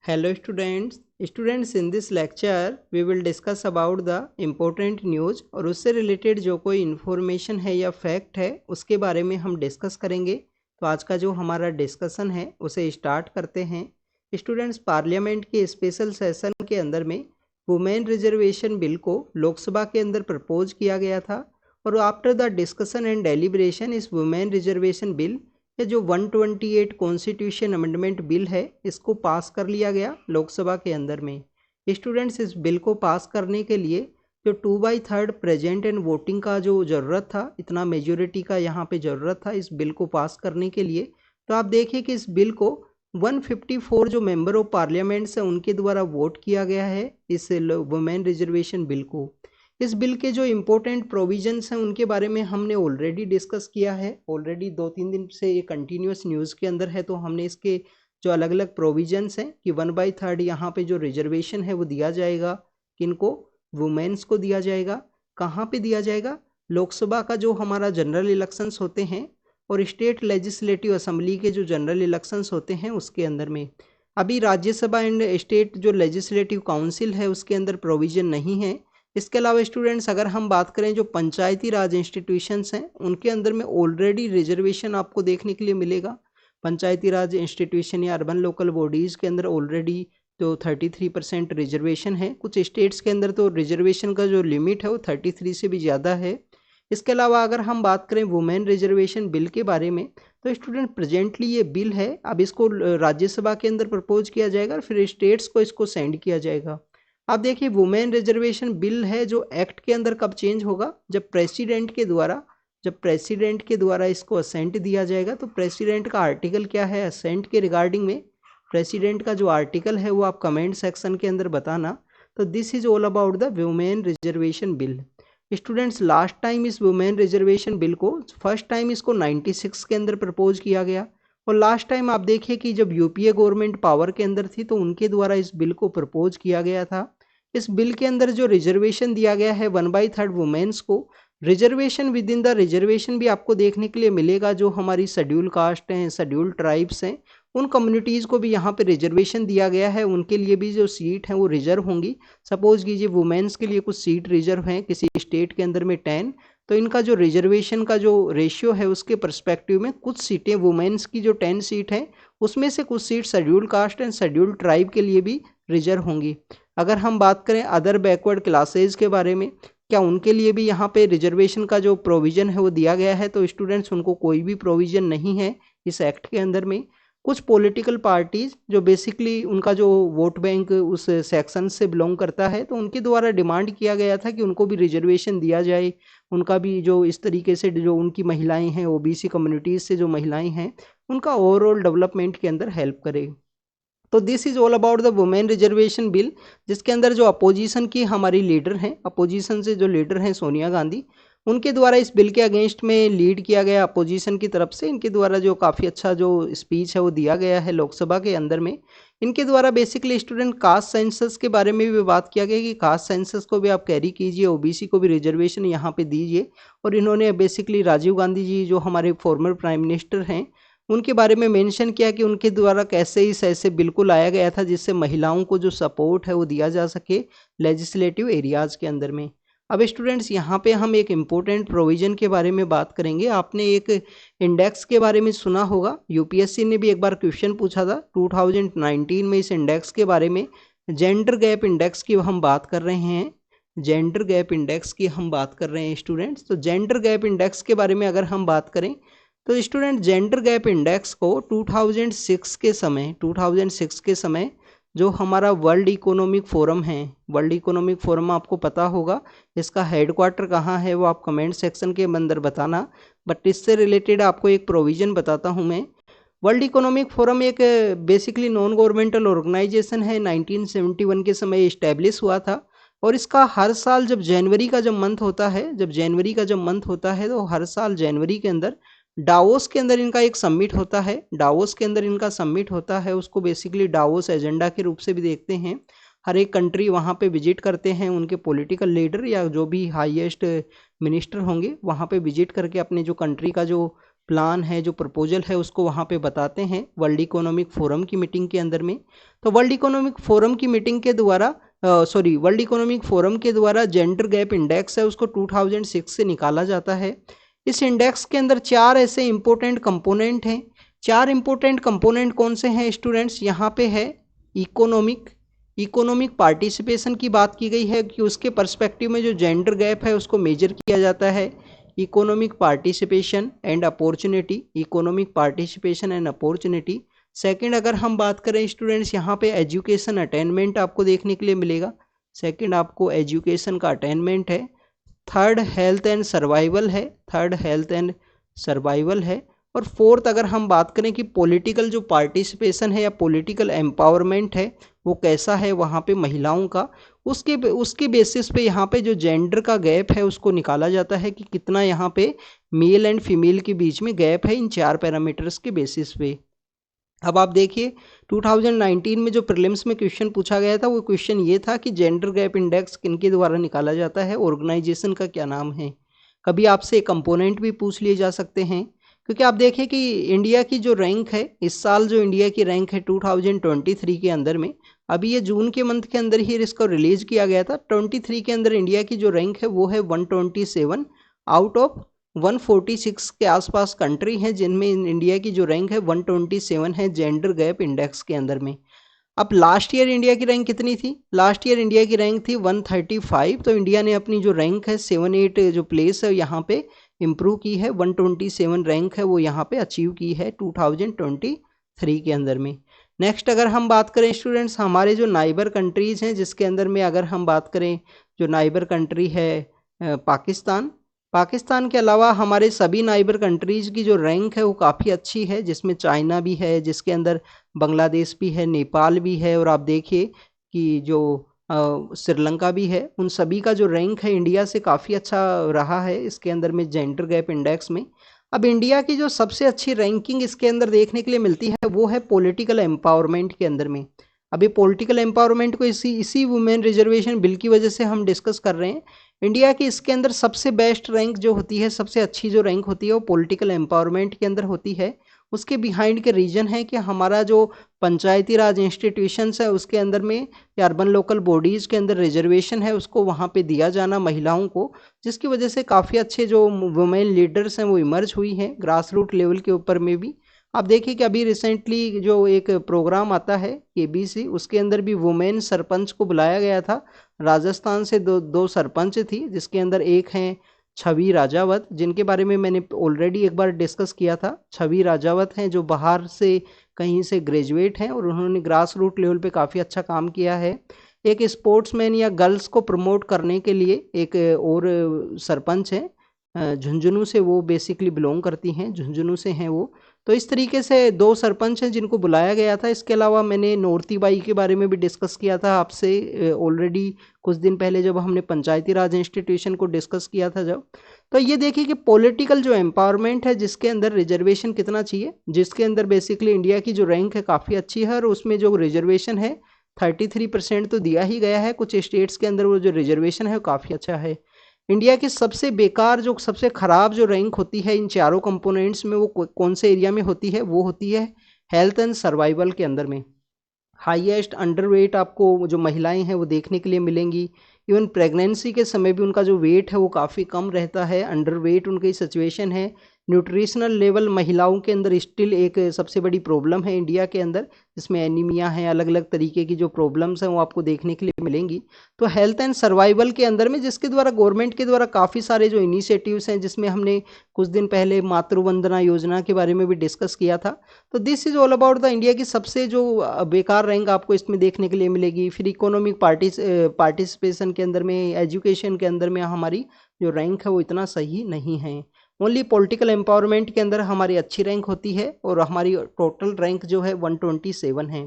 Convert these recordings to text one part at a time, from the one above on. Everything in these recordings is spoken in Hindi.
Hello students in this lecture we will discuss about the important news और उससे रिलेटेड जो कोई इन्फॉर्मेशन है या फैक्ट है उसके बारे में हम डिस्कस करेंगे। तो आज का जो हमारा डिस्कशन है उसे स्टार्ट करते हैं। स्टूडेंट्स, पार्लियामेंट के स्पेशल सेशन के अंदर में वुमेन रिजर्वेशन बिल को लोकसभा के अंदर प्रपोज किया गया था और after the discussion and deliberation इस वुमेन रिजर्वेशन बिल ये जो 128 कॉन्स्टिट्यूशन अमेंडमेंट बिल है इसको पास कर लिया गया लोकसभा के अंदर में। स्टूडेंट्स, इस बिल को पास करने के लिए जो 2/3 प्रेजेंट एंड वोटिंग का जो ज़रूरत था, इतना मेजोरिटी का यहाँ पे ज़रूरत था इस बिल को पास करने के लिए। तो आप देखिए कि इस बिल को 154 जो मेंबर ऑफ पार्लियामेंट्स हैं उनके द्वारा वोट किया गया है इस वुमेन रिजर्वेशन बिल को। इस बिल के जो इम्पोर्टेंट प्रोविजंस हैं उनके बारे में हमने ऑलरेडी डिस्कस किया है। ऑलरेडी 2-3 दिन से ये कंटिन्यूस न्यूज़ के अंदर है, तो हमने इसके जो अलग अलग प्रोविजंस हैं कि 1/3 यहाँ पे जो रिजर्वेशन है वो दिया जाएगा, किनको, वुमेन्स को दिया जाएगा। कहाँ पे दिया जाएगा? लोकसभा का जो हमारा जनरल इलेक्शंस होते हैं और स्टेट लेजिस्लेटिव असेंबली के जो जनरल इलेक्शंस होते हैं उसके अंदर में। अभी राज्यसभा एंड स्टेट जो लेजिस्लेटिव काउंसिल है उसके अंदर प्रोविज़न नहीं है। इसके अलावा स्टूडेंट्स, अगर हम बात करें जो पंचायती राज इंस्टीट्यूशंस हैं उनके अंदर में ऑलरेडी रिजर्वेशन आपको देखने के लिए मिलेगा। पंचायती राज इंस्टीट्यूशन या अर्बन लोकल बॉडीज़ के अंदर ऑलरेडी तो 33% रिजर्वेशन है। कुछ स्टेट्स के अंदर तो रिजर्वेशन का जो लिमिट है वो 33 से भी ज़्यादा है। इसके अलावा अगर हम बात करें वुमेन रिजर्वेशन बिल के बारे में, तो स्टूडेंट प्रेजेंटली ये बिल है, अब इसको राज्यसभा के अंदर प्रपोज किया जाएगा और फिर स्टेट्स को इसको सेंड किया जाएगा। अब देखिए, वुमेन रिजर्वेशन बिल है जो एक्ट के अंदर कब चेंज होगा? जब प्रेसिडेंट के द्वारा इसको असेंट दिया जाएगा। तो प्रेसिडेंट का आर्टिकल क्या है असेंट के रिगार्डिंग में? प्रेसिडेंट का जो आर्टिकल है वो आप कमेंट सेक्शन के अंदर बताना। तो this is all about the women reservation bill. Students, last time इस वुमेन रिजर्वेशन बिल को फर्स्ट टाइम इसको 96 के अंदर प्रपोज किया गया और लास्ट टाइम आप देखिए कि जब यूपीए गवर्नमेंट पावर के अंदर थी तो उनके द्वारा इस बिल को प्रपोज किया गया था। इस बिल के अंदर जो रिजर्वेशन दिया गया है 1/3 वुमेन्स को, reservation with in the reservation भी आपको देखने के लिए मिलेगा। जो हमारी शेड्यूल कास्ट हैं, शेड्यूल ट्राइब्स हैं, उन कम्युनिटीज़ को भी यहाँ पे रिजर्वेशन दिया गया है। उनके लिए भी जो सीट हैं वो रिजर्व होंगी। सपोज कीजिए वुमेन्स के लिए कुछ सीट रिजर्व हैं किसी स्टेट के अंदर में 10, तो इनका जो रिजर्वेशन का जो रेशियो है उसके पर्सपेक्टिव में कुछ सीटें वुमेन्स की जो 10 सीट हैं उसमें से कुछ seat schedule caste and schedule tribe के लिए भी रिजर्व होंगी। अगर हम बात करें अदर बैकवर्ड क्लासेज के बारे में, क्या उनके लिए भी यहाँ पे रिजर्वेशन का जो प्रोविज़न है वो दिया गया है? तो स्टूडेंट्स, उनको कोई भी प्रोविज़न नहीं है इस एक्ट के अंदर में। कुछ पॉलिटिकल पार्टीज़ जो बेसिकली उनका जो वोट बैंक उस सेक्शन से बिलोंग करता है, तो उनके द्वारा डिमांड किया गया था कि उनको भी रिजर्वेशन दिया जाए। उनका भी जो इस तरीके से जो उनकी महिलाएं हैं, ओबीसी कम्युनिटीज़ से जो महिलाएं हैं, उनका ओवरऑल डेवलपमेंट के अंदर हेल्प करे। तो this is all about the women reservation bill, जिसके अंदर जो अपोजिशन की हमारी लीडर हैं, अपोजिशन से जो लीडर हैं सोनिया गांधी, उनके द्वारा इस बिल के अगेंस्ट में लीड किया गया अपोजिशन की तरफ से। इनके द्वारा जो काफ़ी अच्छा जो स्पीच है वो दिया गया है लोकसभा के अंदर में। इनके द्वारा बेसिकली स्टूडेंट कास्ट सेंसस के बारे में भी बात किया गया कि कास्ट सेंसस को भी आप कैरी कीजिए, ओबीसी को भी रिजर्वेशन यहाँ पे दीजिए। और इन्होंने बेसिकली राजीव गांधी जी जो हमारे फॉर्मर प्राइम मिनिस्टर हैं उनके बारे में मेंशन किया कि उनके द्वारा कैसे इस ऐसे बिल को लाया गया था जिससे महिलाओं को जो सपोर्ट है वो दिया जा सके लेजिस्लेटिव एरियाज़ के अंदर में। अब स्टूडेंट्स, यहाँ पे हम एक इम्पोर्टेंट प्रोविज़न के बारे में बात करेंगे। आपने एक इंडेक्स के बारे में सुना होगा, यूपीएससी ने भी एक बार क्वेश्चन पूछा था 2019 में इस इंडेक्स के बारे में। जेंडर गैप इंडेक्स की हम बात कर रहे हैं, जेंडर गैप इंडेक्स की हम बात कर रहे हैं स्टूडेंट्स। तो जेंडर गैप इंडेक्स के बारे में अगर हम बात करें तो स्टूडेंट, जेंडर गैप इंडेक्स को 2006 के समय जो हमारा वर्ल्ड इकोनॉमिक फोरम है, वर्ल्ड इकोनॉमिक फोरम आपको पता होगा, इसका हेडक्वार्टर कहाँ है वो आप कमेंट सेक्शन के अंदर बताना। बट इससे रिलेटेड आपको एक प्रोविज़न बताता हूँ मैं। वर्ल्ड इकोनॉमिक फोरम एक बेसिकली नॉन गवर्नमेंटल ऑर्गेनाइजेशन है, 1971 के समय इस्टेब्लिश हुआ था। और इसका हर साल जब जनवरी का जब मंथ होता है, तो हर साल जनवरी के अंदर डावोस के अंदर इनका एक समिट होता है। उसको बेसिकली डावोस एजेंडा के रूप से भी देखते हैं। हर एक कंट्री वहाँ पे विजिट करते हैं, उनके पॉलिटिकल लीडर या जो भी हाईएस्ट मिनिस्टर होंगे वहाँ पे विजिट करके अपने जो कंट्री का जो प्लान है, जो प्रपोजल है, उसको वहाँ पे बताते हैं वर्ल्ड इकोनॉमिक फोरम की मीटिंग के अंदर में। तो वर्ल्ड इकोनॉमिक फोरम की मीटिंग के द्वारा वर्ल्ड इकोनॉमिक फोरम के द्वारा जेंडर गैप इंडेक्स है उसको 2006 से निकाला जाता है। इस इंडेक्स के अंदर 4 ऐसे इंपॉर्टेंट कंपोनेंट हैं। 4 इंपॉर्टेंट कंपोनेंट कौन से हैं स्टूडेंट्स? यहाँ पे है इकोनॉमिक पार्टिसिपेशन की बात की गई है कि उसके पर्सपेक्टिव में जो जेंडर गैप है उसको मेजर किया जाता है। Economic participation and opportunity. Second अगर हम बात करें स्टूडेंट्स, यहाँ पे एजुकेशन अटेनमेंट आपको देखने के लिए मिलेगा। सेकंड आपको एजुकेशन का अटेनमेंट है। थर्ड हेल्थ एंड सर्वाइवल है। और फोर्थ अगर हम बात करें कि पॉलिटिकल जो पार्टिसिपेशन है या पॉलिटिकल एम्पावरमेंट है वो कैसा है वहाँ पे महिलाओं का, उसके बेसिस पे यहाँ पे जो जेंडर का गैप है उसको निकाला जाता है कि कितना यहाँ पे मेल एंड फीमेल के बीच में गैप है इन 4 पैरामीटर्स के बेसिस पे। अब आप देखिए 2019 में जो प्रीलिम्स में क्वेश्चन पूछा गया था वो क्वेश्चन ये था कि जेंडर गैप इंडेक्स किनके द्वारा निकाला जाता है, ऑर्गेनाइजेशन का क्या नाम है। कभी आपसे कंपोनेंट भी पूछ लिए जा सकते हैं, क्योंकि आप देखिए कि इंडिया की जो रैंक है इस साल, जो इंडिया की रैंक है 2023 के अंदर में, अभी ये जून के मंथ के अंदर ही इसको रिलीज किया गया था। 23 के अंदर इंडिया की जो रैंक है वो है 127 आउट ऑफ 146 के आसपास कंट्री हैं जिनमें इंडिया की जो रैंक है 127 है जेंडर गैप इंडेक्स के अंदर में। अब लास्ट ईयर इंडिया की रैंक कितनी थी? लास्ट ईयर इंडिया की रैंक थी 135। तो इंडिया ने अपनी जो रैंक है 78 जो प्लेस है यहाँ पे इम्प्रूव की है, 127 रैंक है वो यहाँ पे अचीव की है 2023 के अंदर में। नेक्स्ट अगर हम बात करें स्टूडेंट्स, हमारे जो नाइबर कंट्रीज़ हैं जिसके अंदर में अगर हम बात करें, जो नाइबर कंट्री है पाकिस्तान के अलावा हमारे सभी नाइबर कंट्रीज़ की जो रैंक है वो काफ़ी अच्छी है, जिसमें चाइना भी है, जिसके अंदर बांग्लादेश भी है, नेपाल भी है, और आप देखिए कि जो श्रीलंका भी है। उन सभी का जो रैंक है इंडिया से काफ़ी अच्छा रहा है इसके अंदर में जेंडर गैप इंडेक्स में। अब इंडिया की जो सबसे अच्छी रैंकिंग इसके अंदर देखने के लिए मिलती है वो है पॉलिटिकल एम्पावरमेंट के अंदर में। अभी पॉलिटिकल एम्पावरमेंट को इसी वुमेन रिजर्वेशन बिल की वजह से हम डिस्कस कर रहे हैं। इंडिया की इसके अंदर सबसे बेस्ट रैंक जो होती है, सबसे अच्छी जो रैंक होती है वो पॉलिटिकल एम्पावरमेंट के अंदर होती है। उसके बिहाइंड के रीजन है कि हमारा जो पंचायती राज इंस्टीट्यूशंस है उसके अंदर में या अर्बन लोकल बॉडीज़ के अंदर रिजर्वेशन है उसको वहाँ पे दिया जाना महिलाओं को, जिसकी वजह से काफ़ी अच्छे जो वुमेन लीडर्स हैं वो इमर्ज हुई हैं ग्रास रूट लेवल के ऊपर में भी। आप देखिए कि अभी रिसेंटली जो एक प्रोग्राम आता है KBC, उसके अंदर भी वुमेन सरपंच को बुलाया गया था। राजस्थान से दो सरपंच थी, जिसके अंदर एक हैं छवि राजावत, जिनके बारे में मैंने ऑलरेडी एक बार डिस्कस किया था। छवि राजावत हैं जो बाहर से कहीं से ग्रेजुएट हैं और उन्होंने ग्रास रूट लेवल पे काफ़ी अच्छा काम किया है। एक स्पोर्ट्समैन या गर्ल्स को प्रमोट करने के लिए एक और सरपंच हैं, झुंझुनू से वो बेसिकली बिलोंग करती हैं, झुंझुनू से हैं वो। तो इस तरीके से 2 सरपंच हैं जिनको बुलाया गया था। इसके अलावा मैंने नौरती बाई के बारे में भी डिस्कस किया था आपसे ऑलरेडी कुछ दिन पहले जब हमने पंचायती राज इंस्टीट्यूशन को डिस्कस किया था जब। तो ये देखिए कि पॉलिटिकल जो एम्पावरमेंट है जिसके अंदर रिजर्वेशन कितना चाहिए, जिसके अंदर बेसिकली इंडिया की जो रैंक है काफ़ी अच्छी है और उसमें जो रिजर्वेशन है 33% तो दिया ही गया है। कुछ स्टेट्स के अंदर वो जो रिजर्वेशन है वो काफ़ी अच्छा है। इंडिया की सबसे बेकार जो सबसे ख़राब जो रैंक होती है इन चारों कंपोनेंट्स में वो कौन से एरिया में होती है? वो होती है हेल्थ एंड सर्वाइवल के अंदर में। हाईएस्ट अंडरवेट आपको जो महिलाएं हैं वो देखने के लिए मिलेंगी। इवन प्रेगनेंसी के समय भी उनका जो वेट है वो काफ़ी कम रहता है, अंडरवेट उनकी सिचुएशन है। न्यूट्रिशनल लेवल महिलाओं के अंदर स्टिल एक सबसे बड़ी प्रॉब्लम है इंडिया के अंदर, जिसमें एनीमिया है, अलग अलग तरीके की जो प्रॉब्लम्स हैं वो आपको देखने के लिए मिलेंगी। तो हेल्थ एंड सर्वाइवल के अंदर में जिसके द्वारा गवर्नमेंट के द्वारा काफ़ी सारे जो इनिशिएटिव्स हैं, जिसमें हमने कुछ दिन पहले मातृ वंदना योजना के बारे में भी डिस्कस किया था। तो this is all about the India की सबसे जो बेकार रैंक आपको इसमें देखने के लिए मिलेगी। फिर इकोनॉमिक पार्टिसिपेशन के अंदर में, एजुकेशन के अंदर में हमारी जो रैंक है वो इतना सही नहीं है। ओनली पॉलिटिकल एम्पावरमेंट के अंदर हमारी अच्छी रैंक होती है और हमारी टोटल रैंक जो है 127 है।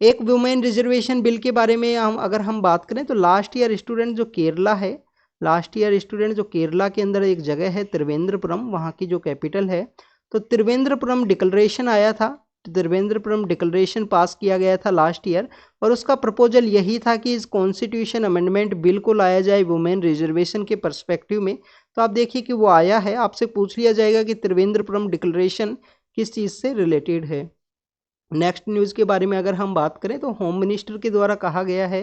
एक वुमेन रिजर्वेशन बिल के बारे में अगर हम बात करें तो लास्ट ईयर स्टूडेंट जो केरला के अंदर एक जगह है त्रिवेंद्रपुरम, वहाँ की जो कैपिटल है, तो त्रिवेंद्रपुरम डिक्लेरेशन आया था। त्रिवेंद्रपुरम डिक्लेरेशन पास किया गया था लास्ट ईयर और उसका प्रपोजल यही था कि इस कॉन्स्टिट्यूशन अमेंडमेंट बिल को लाया जाए वुमेन रिजर्वेशन के पर्सपेक्टिव में, तो आप देखिए कि वो आया है। आपसे पूछ लिया जाएगा कि त्रिवेंद्रपुरम डिक्लेरेशन किस चीज़ से रिलेटेड है। नेक्स्ट न्यूज़ के बारे में अगर हम बात करें तो होम मिनिस्टर के द्वारा कहा गया है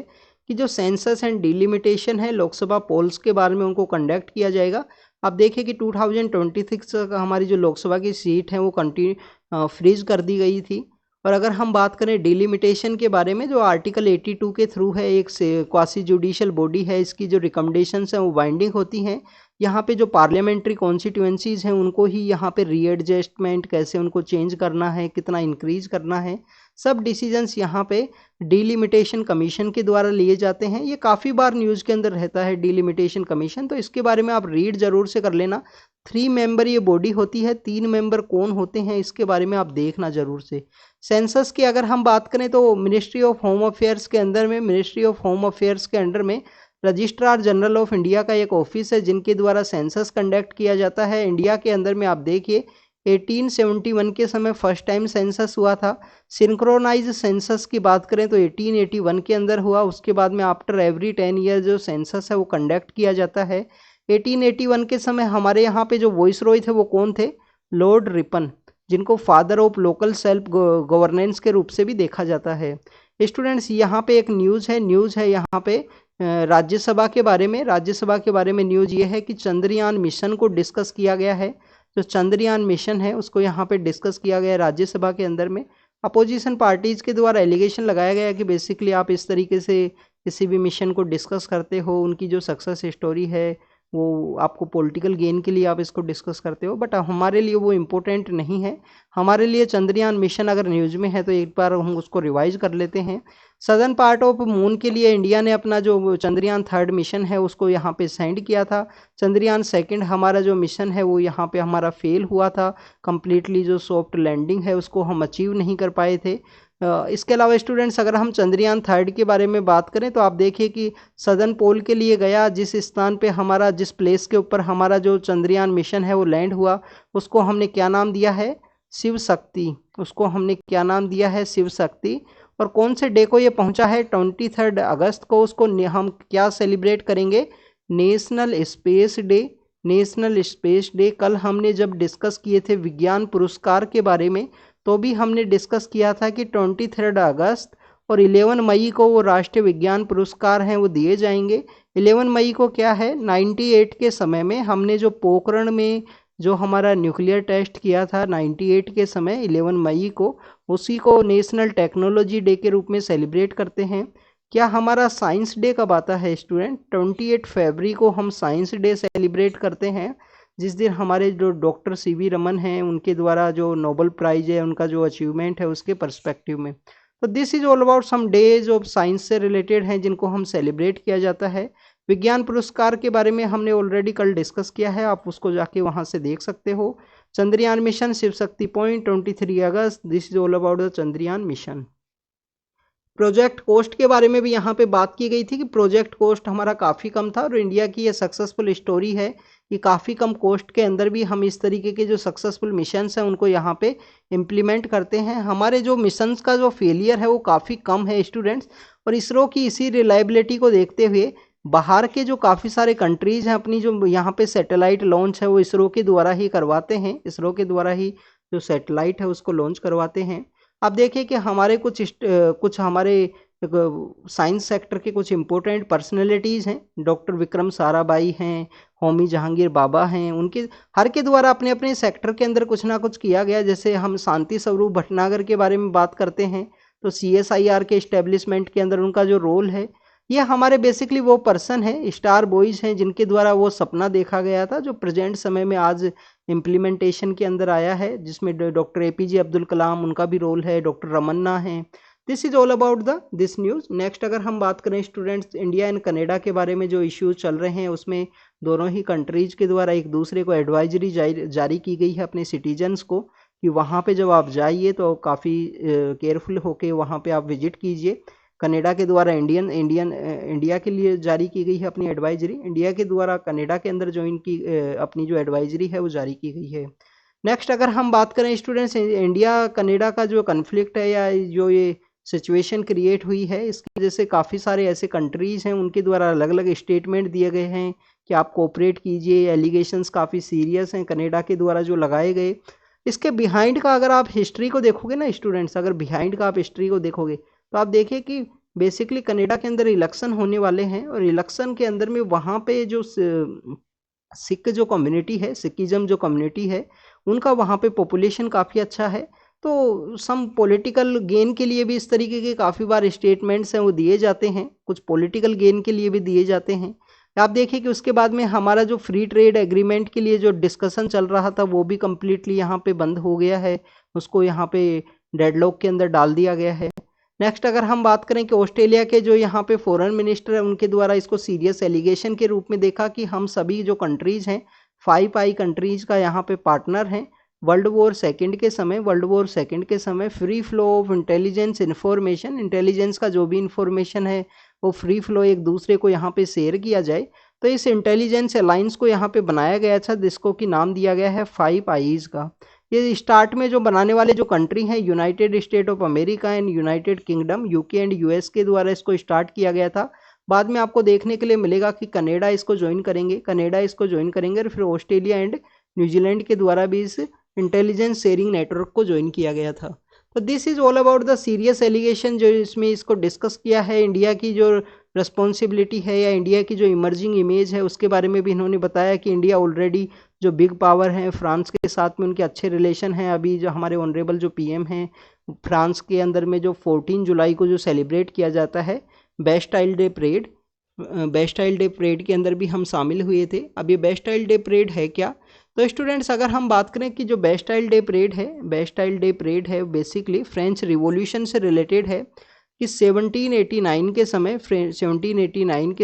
कि जो सेंसस एंड डिलिमिटेशन है लोकसभा पोल्स के बारे में उनको कंडक्ट किया जाएगा। आप देखिए कि 2026 का हमारी जो लोकसभा की सीट है वो फ्रीज कर दी गई थी। और अगर हम बात करें डिलिमिटेशन के बारे में, जो आर्टिकल 82 के थ्रू है, एक से क्वासी जुडिशियल बॉडी है, इसकी जो रिकमेंडेशंस हैं वो बाइंडिंग होती हैं। यहाँ पे जो पार्लियामेंट्री कॉन्स्टिट्यूएंसीज हैं उनको ही यहाँ पे रीएडजस्टमेंट कैसे उनको चेंज करना है, कितना इंक्रीज करना है, सब डिसीजंस यहाँ पे डिलिमिटेशन कमीशन के द्वारा लिए जाते हैं। ये काफ़ी बार न्यूज़ के अंदर रहता है डिलिमिटेशन कमीशन, तो इसके बारे में आप रीड जरूर से कर लेना। 3 मेंबर ये बॉडी होती है, 3 मेंबर कौन होते हैं इसके बारे में आप देखना जरूर से। सेंसस की अगर हम बात करें तो मिनिस्ट्री ऑफ होम अफेयर्स के अंदर में, मिनिस्ट्री ऑफ होम अफेयर्स के अंडर में रजिस्ट्रार जनरल ऑफ इंडिया का एक ऑफिस है जिनके द्वारा सेंसस कंडक्ट किया जाता है। इंडिया के अंदर में आप देखिए 1871 के समय फर्स्ट टाइम सेंसस हुआ था। सिंक्रोनाइज सेंसस की बात करें तो 1881 के अंदर हुआ। उसके बाद में आफ्टर एवरी 10 ईयर जो सेंसस है वो कंडक्ट किया जाता है। 1881 के समय हमारे यहाँ पे जो वॉइस रॉय थे वो कौन थे? लॉर्ड रिपन, जिनको father of local self governance के रूप से भी देखा जाता है। स्टूडेंट्स यहाँ पे एक न्यूज़ है यहाँ पे राज्यसभा के बारे में। राज्यसभा के बारे में न्यूज़ ये है कि चंद्रयान मिशन को डिस्कस किया गया है। जो चंद्रयान मिशन है उसको यहाँ पे डिस्कस किया गया है राज्यसभा के अंदर में। अपोजिशन पार्टीज के द्वारा एलिगेशन लगाया गया कि बेसिकली आप इस तरीके से किसी भी मिशन को डिस्कस करते हो, उनकी जो सक्सेस स्टोरी है वो आपको पॉलिटिकल गेन के लिए आप इसको डिस्कस करते हो, बट हमारे लिए वो इम्पोर्टेंट नहीं है। हमारे लिए चंद्रयान मिशन अगर न्यूज़ में है तो एक बार हम उसको रिवाइज कर लेते हैं। सदर्न पार्ट ऑफ मून के लिए इंडिया ने अपना जो चंद्रयान 3 मिशन है उसको यहाँ पे सेंड किया था। चंद्रयान 2 हमारा जो मिशन है वो यहाँ पे हमारा फेल हुआ था कम्प्लीटली। जो सॉफ्ट लैंडिंग है उसको हम अचीव नहीं कर पाए थे। इसके अलावा स्टूडेंट्स अगर हम चंद्रयान 3 के बारे में बात करें तो आप देखिए कि सदर्न पोल के लिए गया, जिस स्थान पे हमारा, जिस प्लेस के ऊपर हमारा जो चंद्रयान मिशन है वो लैंड हुआ, उसको हमने क्या नाम दिया है? शिव शक्ति। उसको हमने क्या नाम दिया है? शिव शक्ति। और कौन से डे को ये पहुंचा है? 23 अगस्त को। उसको हम क्या सेलिब्रेट करेंगे? National space day. National space day. कल हमने जब डिस्कस किए थे विज्ञान पुरस्कार के बारे में तो भी हमने डिस्कस किया था कि 23 अगस्त और 11 मई को वो राष्ट्रीय विज्ञान पुरस्कार हैं वो दिए जाएंगे। 11 मई को क्या है? 98 के समय में हमने जो पोखरण में जो हमारा न्यूक्लियर टेस्ट किया था 98 के समय 11 मई को, उसी को नेशनल टेक्नोलॉजी डे के रूप में सेलिब्रेट करते हैं। क्या हमारा साइंस डे कब आता है स्टूडेंट? 28 फरवरी को हम साइंस डे सेलिब्रेट करते हैं, जिस दिन हमारे जो डॉक्टर सीवी रमन हैं उनके द्वारा जो नोबेल प्राइज है, उनका जो अचीवमेंट है उसके पर्सपेक्टिव में। तो this is all about some days of science से रिलेटेड हैं जिनको हम सेलिब्रेट किया जाता है। विज्ञान पुरस्कार के बारे में हमने ऑलरेडी कल डिस्कस किया है, आप उसको जाके वहाँ से देख सकते हो। Chandrayaan mission, Shiv Shakti point, 23 August, this is all about the Chandrayaan mission. Project cost के बारे में भी यहाँ पे बात की गई थी कि प्रोजेक्ट कॉस्ट हमारा काफ़ी कम था और इंडिया की ये सक्सेसफुल स्टोरी है कि काफ़ी कम कॉस्ट के अंदर भी हम इस तरीके के जो सक्सेसफुल मिशंस हैं उनको यहाँ पे इम्प्लीमेंट करते हैं। हमारे जो मिशंस का जो फेलियर है वो काफ़ी कम है स्टूडेंट्स। और इसरो की इसी रिलायबिलिटी को देखते हुए बाहर के जो काफ़ी सारे कंट्रीज़ हैं अपनी जो यहाँ पे सैटेलाइट लॉन्च है वो इसरो के द्वारा ही करवाते हैं। इसरो के द्वारा ही जो सैटेलाइट है उसको लॉन्च करवाते हैं। आप देखिए कि हमारे कुछ हमारे साइंस सेक्टर के कुछ इम्पोर्टेंट पर्सनैलिटीज़ हैं। डॉक्टर विक्रम साराभाई हैं, होमी जहांगीर बाबा हैं, उनके हर के द्वारा अपने अपने सेक्टर के अंदर कुछ ना कुछ किया गया। जैसे हम शांति स्वरूप भटनागर के बारे में बात करते हैं तो CSIR के इस्टेब्लिशमेंट के अंदर उनका जो रोल है, ये हमारे बेसिकली वो पर्सन है, स्टार बॉयज़ हैं जिनके द्वारा वो सपना देखा गया था जो प्रेजेंट समय में आज इम्प्लीमेंटेशन के अंदर आया है, जिसमें डॉक्टर APJ अब्दुल कलाम, उनका भी रोल है, डॉक्टर रमन्ना है। This is all about this news. Next अगर हम बात करें स्टूडेंट्स, इंडिया एंड कनाडा के बारे में जो इश्यूज चल रहे हैं उसमें दोनों ही कंट्रीज के द्वारा एक दूसरे को एडवाइजरी जारी की गई है अपने सिटीजन्स को कि वहाँ पे जब आप जाइए तो काफ़ी केयरफुल होके वहाँ पे आप विजिट कीजिए। कनाडा के द्वारा इंडिया के लिए जारी की गई है अपनी एडवाइजरी, इंडिया के द्वारा कनाडा के अंदर जो इनकी अपनी जो एडवाइजरी है वो जारी की गई है। नेक्स्ट अगर हम बात करें स्टूडेंट्स, इंडिया कनाडा का जो कन्फ्लिक्ट है या जो ये सिचुएशन क्रिएट हुई है, इसकी वजह से काफ़ी सारे ऐसे कंट्रीज़ हैं उनके द्वारा अलग अलग स्टेटमेंट दिए गए हैं कि आप कोऑपरेट कीजिए, एलिगेशंस काफ़ी सीरियस हैं कनाडा के द्वारा जो लगाए गए। इसके बिहाइंड का अगर आप हिस्ट्री को देखोगे ना स्टूडेंट्स, अगर बिहाइंड का आप हिस्ट्री को देखोगे तो आप देखिए कि बेसिकली कनाडा के अंदर इलेक्शन होने वाले हैं और इलेक्शन के अंदर में वहाँ पे जो सिख जो कम्युनिटी है, सिखिज्म जो कम्युनिटी है, उनका वहाँ पे पॉपुलेशन काफ़ी अच्छा है। तो सम पॉलिटिकल गेन के लिए भी इस तरीके के काफ़ी बार स्टेटमेंट्स हैं वो दिए जाते हैं, कुछ पॉलिटिकल गेन के लिए भी दिए जाते हैं। आप देखिए कि उसके बाद में हमारा जो फ्री ट्रेड एग्रीमेंट के लिए जो डिस्कशन चल रहा था वो भी कम्प्लीटली यहाँ पे बंद हो गया है, उसको यहाँ पे डेडलॉक के अंदर डाल दिया गया है। नेक्स्ट अगर हम बात करें कि ऑस्ट्रेलिया के जो यहाँ पे फॉरेन मिनिस्टर है उनके द्वारा इसको सीरियस एलिगेशन के रूप में देखा कि हम सभी जो कंट्रीज़ हैं 5 आई कंट्रीज़ का यहाँ पे पार्टनर हैं। वर्ल्ड वॉर सेकंड के समय free flow of intelligence information, intelligence का जो भी इंफॉर्मेशन है वो फ्री फ्लो एक दूसरे को यहाँ पे शेयर किया जाए। तो इस इंटेलिजेंस अलाइंस को यहाँ पे बनाया गया था जिसको कि नाम दिया गया है 5 आईज का। ये स्टार्ट में जो बनाने वाले जो कंट्री हैं United state of America and United kingdom, UK and US के द्वारा इसको स्टार्ट किया गया था। बाद में आपको देखने के लिए मिलेगा कि कनाडा इसको ज्वाइन करेंगे और फिर ऑस्ट्रेलिया एंड न्यूजीलैंड के द्वारा भी इस इंटेलिजेंस शेयरिंग नेटवर्क को ज्वाइन किया गया था। तो this is all about the serious allegation जो इसमें इसको डिस्कस किया है। इंडिया की जो रिस्पॉन्सिबिलिटी है या इंडिया की जो इमर्जिंग इमेज है उसके बारे में भी इन्होंने बताया कि इंडिया ऑलरेडी जो बिग पावर है, फ्रांस के साथ में उनके अच्छे रिलेशन हैं। अभी जो हमारे ऑनरेबल जो पीएम हैं, फ्रांस के अंदर में जो 14 जुलाई को जो सेलिब्रेट किया जाता है बेस्टाइल डे परेड के अंदर भी हम शामिल हुए थे। अब ये बेस्टाइल डे परेड है क्या? तो स्टूडेंट्स अगर हम बात करें कि जो बेस्टाइल डे परेड है बेसिकली फ्रेंच रिवॉल्यूशन से रिलेटेड है कि 1789 के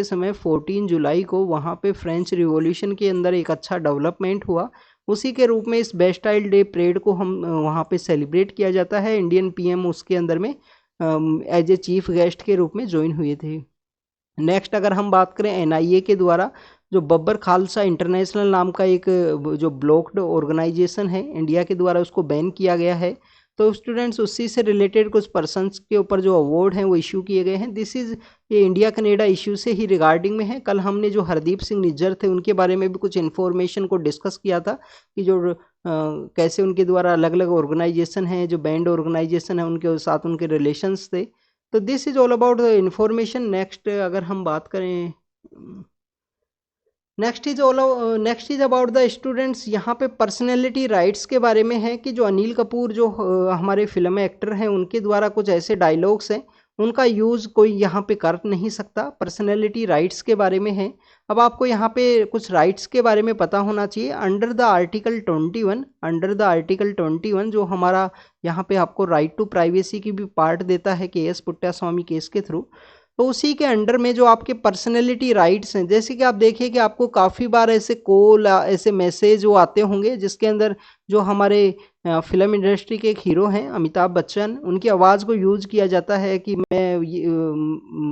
समय 14 जुलाई को वहाँ पे फ्रेंच रिवॉल्यूशन के अंदर एक अच्छा डेवलपमेंट हुआ। उसी के रूप में इस बेस्टाइल डे परेड को हम वहाँ पे सेलिब्रेट किया जाता है। इंडियन पीएम उसके अंदर में एज ए चीफ गेस्ट के रूप में ज्वाइन हुए थे। नेक्स्ट अगर हम बात करें एनआईए के द्वारा जो बब्बर खालसा इंटरनेशनल नाम का एक जो ब्लॉक्ड ऑर्गेनाइजेशन है इंडिया के द्वारा उसको बैन किया गया है। तो स्टूडेंट्स उसी से रिलेटेड कुछ पर्सन्स के ऊपर जो अवार्ड हैं वो इशू किए गए हैं। दिस इज़ ये इंडिया कनाडा इशू से ही रिगार्डिंग में है। कल हमने जो हरदीप सिंह निज्जर थे उनके बारे में भी कुछ इन्फॉर्मेशन को डिस्कस किया था कि जो कैसे उनके द्वारा अलग अलग ऑर्गेनाइजेशन हैं जो बैंड ऑर्गेनाइजेशन है उनके साथ उनके रिलेशंस थे। तो this is all about the information. Next अगर हम बात करें next is about the students, यहाँ पे पर्सनैलिटी राइट्स के बारे में है कि जो अनिल कपूर जो हमारे फिल्म एक्टर हैं उनके द्वारा कुछ ऐसे डायलॉग्स हैं उनका यूज़ कोई यहाँ पे कर नहीं सकता। पर्सनैलिटी राइट्स के बारे में है। अब आपको यहाँ पे कुछ राइट्स के बारे में पता होना चाहिए। अंडर द आर्टिकल 21 जो हमारा यहाँ पे आपको राइट टू प्राइवेसी की भी पार्ट देता है KS पुट्टास्वामी केस के थ्रू। तो उसी के अंडर में जो आपके पर्सनैलिटी राइट्स हैं, जैसे कि आप देखिए कि आपको काफ़ी बार ऐसे कॉल ऐसे मैसेज वो आते होंगे जिसके अंदर जो हमारे फिल्म इंडस्ट्री के एक हीरो हैं अमिताभ बच्चन, उनकी आवाज़ को यूज़ किया जाता है कि मैं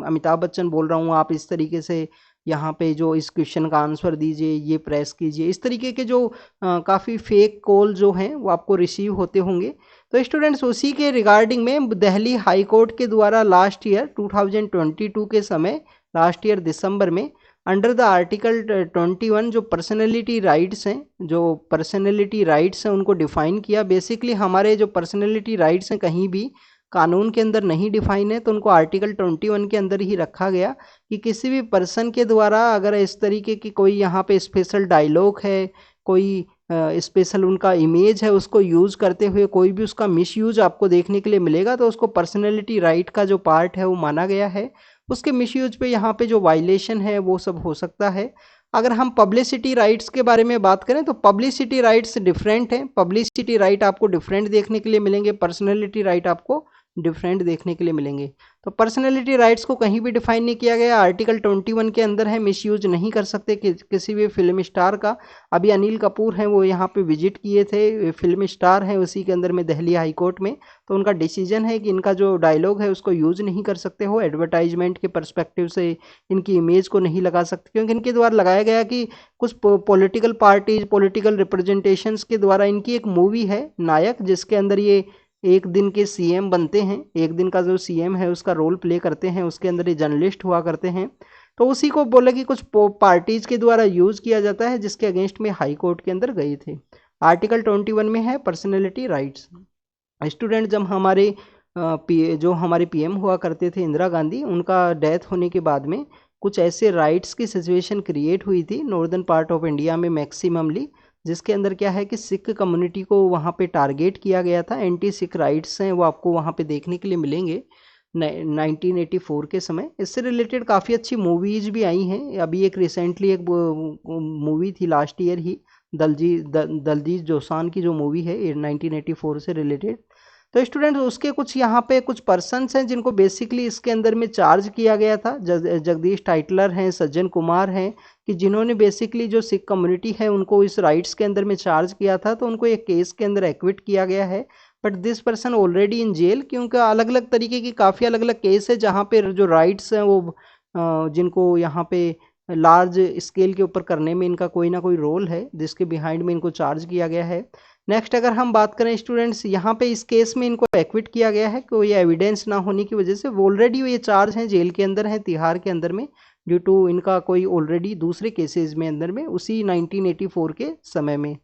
अमिताभ बच्चन बोल रहा हूँ, आप इस तरीके से यहाँ पे जो इस क्वेश्चन का आंसर दीजिए, ये प्रेस कीजिए। इस तरीके के जो काफ़ी फेक कॉल जो हैं वो आपको रिसीव होते होंगे। तो स्टूडेंट्स उसी के रिगार्डिंग में दिल्ली हाई कोर्ट के द्वारा लास्ट ईयर 2022 के समय लास्ट ईयर दिसंबर में अंडर द आर्टिकल 21 जो पर्सनैलिटी राइट्स हैं उनको डिफाइन किया। बेसिकली हमारे जो पर्सनैलिटी राइट्स हैं कहीं भी कानून के अंदर नहीं डिफाइन है, तो उनको आर्टिकल 21 के अंदर ही रखा गया कि किसी भी पर्सन के द्वारा अगर इस तरीके की कोई यहाँ पे स्पेशल डायलॉग है, कोई स्पेशल उनका इमेज है, उसको यूज़ करते हुए कोई भी उसका मिसयूज आपको देखने के लिए मिलेगा तो उसको पर्सनैलिटी राइट का जो पार्ट है वो माना गया है। उसके मिसयूज पे यहाँ पे जो वायलेशन है वो सब हो सकता है। अगर हम पब्लिसिटी राइट्स के बारे में बात करें तो पब्लिसिटी राइट्स डिफरेंट हैं। पब्लिसिटी राइट आपको डिफरेंट देखने के लिए मिलेंगे, पर्सनैलिटी राइट आपको डिफरेंट देखने के लिए मिलेंगे। तो पर्सनैलिटी राइट्स को कहीं भी डिफाइन नहीं किया गया, आर्टिकल 21 के अंदर है। मिसयूज नहीं कर सकते किसी भी फिल्म स्टार का। अभी अनिल कपूर हैं वो यहाँ पे विजिट किए थे, फिल्म स्टार हैं उसी के अंदर में दिल्ली हाई कोर्ट में, तो उनका डिसीजन है कि इनका जो डायलॉग है उसको यूज़ नहीं कर सकते हो। एडवर्टाइजमेंट के पर्सपेक्टिव से इनकी इमेज को नहीं लगा सकते क्योंकि इनके द्वारा लगाया गया कि कुछ पॉलिटिकल पार्टीज, पॉलिटिकल रिप्रेजेंटेशंस के द्वारा इनकी एक मूवी है नायक, जिसके अंदर ये एक दिन के सीएम बनते हैं। एक दिन का जो सीएम है उसका रोल प्ले करते हैं, उसके अंदर ये जर्नलिस्ट हुआ करते हैं। तो उसी को बोला कि कुछ पार्टीज के द्वारा यूज किया जाता है जिसके अगेंस्ट में हाई कोर्ट के अंदर गए थे। आर्टिकल 21 में है पर्सनैलिटी राइट्स। स्टूडेंट जब हमारे जो हमारे पीएम हुआ करते थे इंदिरा गांधी, उनका डेथ होने के बाद में कुछ ऐसे राइट्स की सिचुएशन क्रिएट हुई थी नॉर्दर्न पार्ट ऑफ इंडिया में मैक्सिममली, जिसके अंदर क्या है कि सिख कम्युनिटी को वहाँ पे टारगेट किया गया था। एंटी सिख राइट्स हैं वो आपको वहाँ पे देखने के लिए मिलेंगे 1984 के समय। इससे रिलेटेड काफ़ी अच्छी मूवीज भी आई हैं। अभी एक रिसेंटली एक मूवी थी लास्ट ईयर ही, दलजीत दोसांझ की जो मूवी है 1984 से रिलेटेड। तो स्टूडेंट्स उसके कुछ यहाँ पे कुछ पर्सन्स हैं जिनको बेसिकली इसके अंदर में चार्ज किया गया था। जगदीश टाइटलर हैं, सज्जन कुमार हैं, कि जिन्होंने बेसिकली जो सिख कम्युनिटी है उनको इस राइट्स के अंदर में चार्ज किया था। तो उनको एक केस के अंदर एक्विट किया गया है, but this person already in jail, क्योंकि अलग अलग तरीके की काफ़ी अलग अलग केस है जहाँ पे जो राइट्स हैं वो जिनको यहाँ पे लार्ज स्केल के ऊपर करने में इनका कोई ना कोई रोल है, जिसके बिहाइंड में इनको चार्ज किया गया है। नेक्स्ट अगर हम बात करें स्टूडेंट्स, यहाँ पे इस केस में इनको एक्विट किया गया है, कोई एविडेंस ना होने की वजह से। ऑलरेडी ये चार्ज हैं, जेल के अंदर हैं तिहाड़ के अंदर में, ड्यू टू इनका कोई ऑलरेडी दूसरे केसेस में अंदर में उसी 1984 के समय में।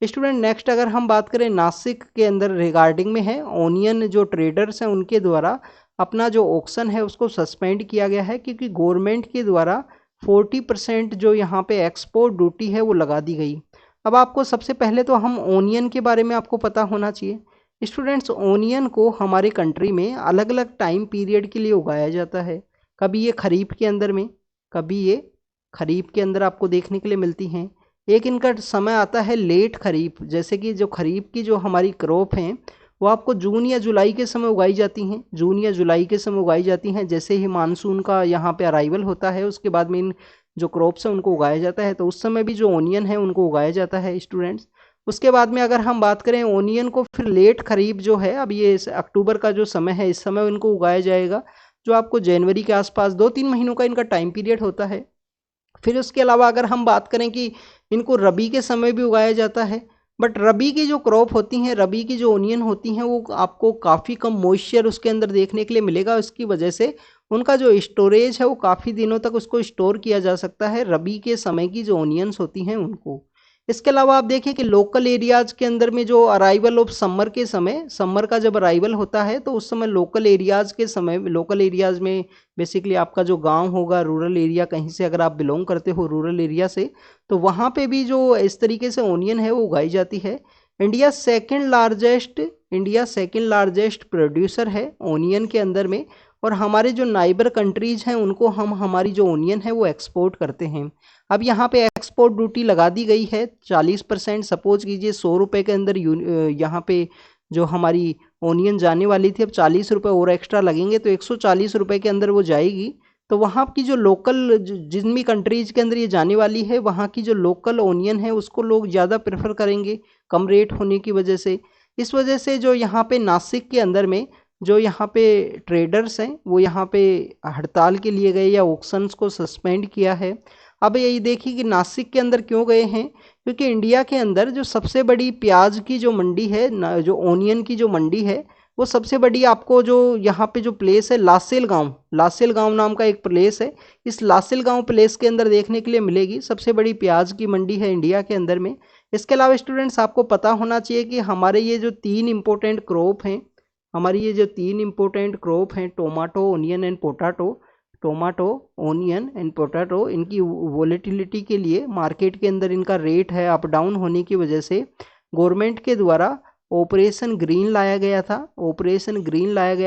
स्टूडेंट नेक्स्ट अगर हम बात करें नासिक के अंदर रिगार्डिंग में है, ओनियन जो ट्रेडर्स हैं उनके द्वारा अपना जो ऑक्शन है उसको सस्पेंड किया गया है, क्योंकि गवर्नमेंट के द्वारा 40% जो यहाँ पे एक्सपोर्ट ड्यूटी है वो लगा दी गई। अब आपको सबसे पहले तो हम ओनियन के बारे में आपको पता होना चाहिए। स्टूडेंट्स ओनियन को हमारे कंट्री में अलग अलग टाइम पीरियड के लिए उगाया जाता है। कभी ये खरीफ के अंदर में, कभी ये खरीफ के अंदर आपको देखने के लिए मिलती हैं। एक इनका समय आता है लेट खरीफ, जैसे कि जो खरीफ की जो हमारी क्रॉप हैं वो आपको जून या जुलाई के समय उगाई जाती हैं, जून या जुलाई के समय उगाई जाती हैं। जैसे ही मानसून का यहाँ पे अराइवल होता है उसके बाद में इन जो क्रॉप्स हैं उनको उगाया जाता है, तो उस समय भी जो ओनियन है उनको उगाया जाता है स्टूडेंट्स। उसके बाद में अगर हम बात करें ओनियन को, फिर लेट खरीफ जो है, अब ये अक्टूबर का जो समय है इस समय इनको उगाया जाएगा, जो आपको जनवरी के आसपास 2-3 महीनों का इनका टाइम पीरियड होता है। फिर उसके अलावा अगर हम बात करें कि इनको रबी के समय भी उगाया जाता है, बट रबी की जो क्रॉप होती हैं, रबी की जो ओनियन होती हैं वो आपको काफ़ी कम मॉइस्चर उसके अंदर देखने के लिए मिलेगा। उसकी वजह से उनका जो स्टोरेज है वो काफ़ी दिनों तक उसको स्टोर किया जा सकता है, रबी के समय की जो ओनियंस होती हैं उनको। इसके अलावा आप देखिए कि लोकल एरियाज़ के अंदर में जो अराइवल ऑफ समर के समय, समर का जब अराइवल होता है तो उस समय लोकल एरियाज़ के समय, लोकल एरियाज़ में बेसिकली आपका जो गांव होगा, रूरल एरिया, कहीं से अगर आप बिलोंग करते हो रूरल एरिया से, तो वहाँ पे भी जो इस तरीके से ओनियन है वो उगाई जाती है। इंडिया सेकेंड लार्जेस्ट प्रोड्यूसर है ओनियन के अंदर में, और हमारे जो नाइबर कंट्रीज हैं उनको हम हमारी जो ओनियन है वो एक्सपोर्ट करते हैं। अब यहाँ पे एक्सपोर्ट ड्यूटी लगा दी गई है 40%। सपोज कीजिए 100 रुपये के अंदर यहाँ पे जो हमारी ओनियन जाने वाली थी, अब 40 रुपये और एक्स्ट्रा लगेंगे तो 140 रुपये के अंदर वो जाएगी। तो वहाँ की जो लोकल, जिन भी कंट्रीज के अंदर ये जाने वाली है, वहाँ की जो लोकल ओनियन है उसको लोग ज़्यादा प्रेफर करेंगे कम रेट होने की वजह से। इस वजह से जो यहाँ पे नासिक के अंदर में जो यहाँ पे ट्रेडर्स हैं वो यहाँ पे हड़ताल के लिए गए या ऑक्शंस को सस्पेंड किया है। अब यही देखिए कि नासिक के अंदर क्यों गए हैं, क्योंकि इंडिया के अंदर जो सबसे बड़ी प्याज की जो मंडी है, जो ओनियन की जो मंडी है, वो सबसे बड़ी आपको जो यहाँ पे जो प्लेस है लासेल गांव नाम का एक प्लेस है। इस लासेल गांव प्लेस के अंदर देखने के लिए मिलेगी सबसे बड़ी प्याज की मंडी है इंडिया के अंदर में। इसके अलावा स्टूडेंट्स आपको पता होना चाहिए कि हमारे ये जो 3 इम्पोर्टेंट क्रॉप हैं, टोमाटो, ओनियन एंड पोटैटो, इनकी वोलेटिलिटी के लिए मार्केट के अंदर इनका रेट है अप डाउन होने की वजह से गवर्नमेंट के द्वारा ऑपरेशन ग्रीन लाया गया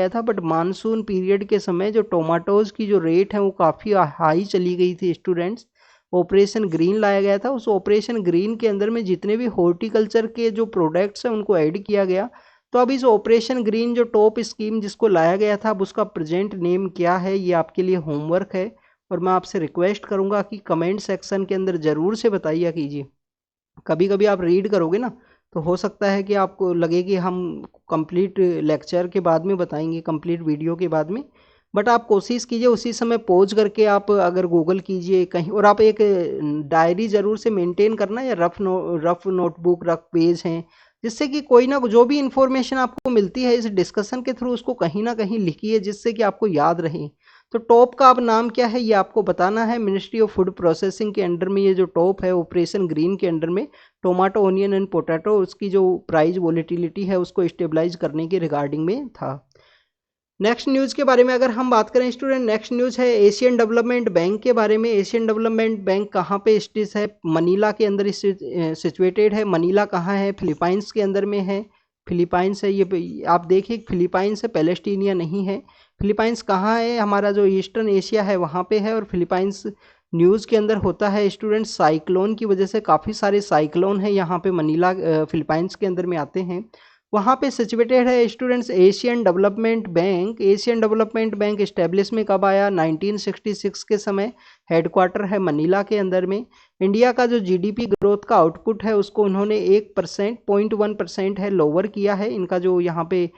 था। बट मानसून पीरियड के समय जो टोमाटोज़ की जो रेट है वो काफ़ी हाई चली गई थी स्टूडेंट्स। ऑपरेशन ग्रीन लाया गया था, उस ऑपरेशन ग्रीन के अंदर में जितने भी हॉर्टिकल्चर के जो प्रोडक्ट्स हैं उनको ऐड किया गया। तो अब इस ऑपरेशन ग्रीन जो टॉप स्कीम जिसको लाया गया था, अब उसका प्रेजेंट नेम क्या है, ये आपके लिए होमवर्क है, और मैं आपसे रिक्वेस्ट करूंगा कि कमेंट सेक्शन के अंदर ज़रूर से बताइए कीजिए। कभी कभी आप रीड करोगे ना तो हो सकता है कि आपको लगे कि हम कंप्लीट लेक्चर के बाद में बताएंगे, कंप्लीट वीडियो के बाद में, बट आप कोशिश कीजिए उसी समय पॉज करके आप अगर गूगल कीजिए कहीं, और आप एक डायरी ज़रूर से मेंटेन करना, या रफ नोटबुक, रफ पेज हैं, जिससे कि कोई ना जो भी इन्फॉर्मेशन आपको मिलती है इस डिस्कशन के थ्रू उसको कहीं ना कहीं लिखिए, जिससे कि आपको याद रहे। तो टॉप का अब नाम क्या है ये आपको बताना है। मिनिस्ट्री ऑफ फूड प्रोसेसिंग के अंडर में ये जो टॉप है ऑपरेशन ग्रीन के अंडर में टोमेटो, ओनियन एंड पोटैटो, उसकी जो प्राइस वोलेटिलिटी है उसको स्टेबलाइज करने के रिगार्डिंग में था। नेक्स्ट न्यूज़ के बारे में अगर हम बात करें स्टूडेंट, नेक्स्ट न्यूज़ है एशियन डेवलपमेंट बैंक के बारे में। एशियन डेवलपमेंट बैंक कहाँ पे स्थित है? मनीला के अंदर सिचुएटेड है। मनीला कहाँ है? फिलीपाइंस के अंदर में है। फिलीपाइंस है ये, आप देखिए फिलीपाइंस है, पैलेस्टीनिया नहीं है। फिलीपाइंस कहाँ है? हमारा जो ईस्टर्न एशिया है वहाँ पे है। और फिलीपाइंस न्यूज़ के अंदर होता है स्टूडेंट, साइक्लोन की वजह से काफ़ी सारे साइक्लोन है यहाँ पे मनीला फिलीपाइंस के अंदर में आते हैं। वहाँ पे सिचुएटेड है students Asian development bank. Asian development bank establish में कब आया? 1966 के समय। हेडक्वार्टर है मनीला के अंदर में। इंडिया का जो जीडीपी ग्रोथ का आउटपुट है उसको उन्होंने 1%, 0.1% है लोअर किया है। इनका जो यहाँ पे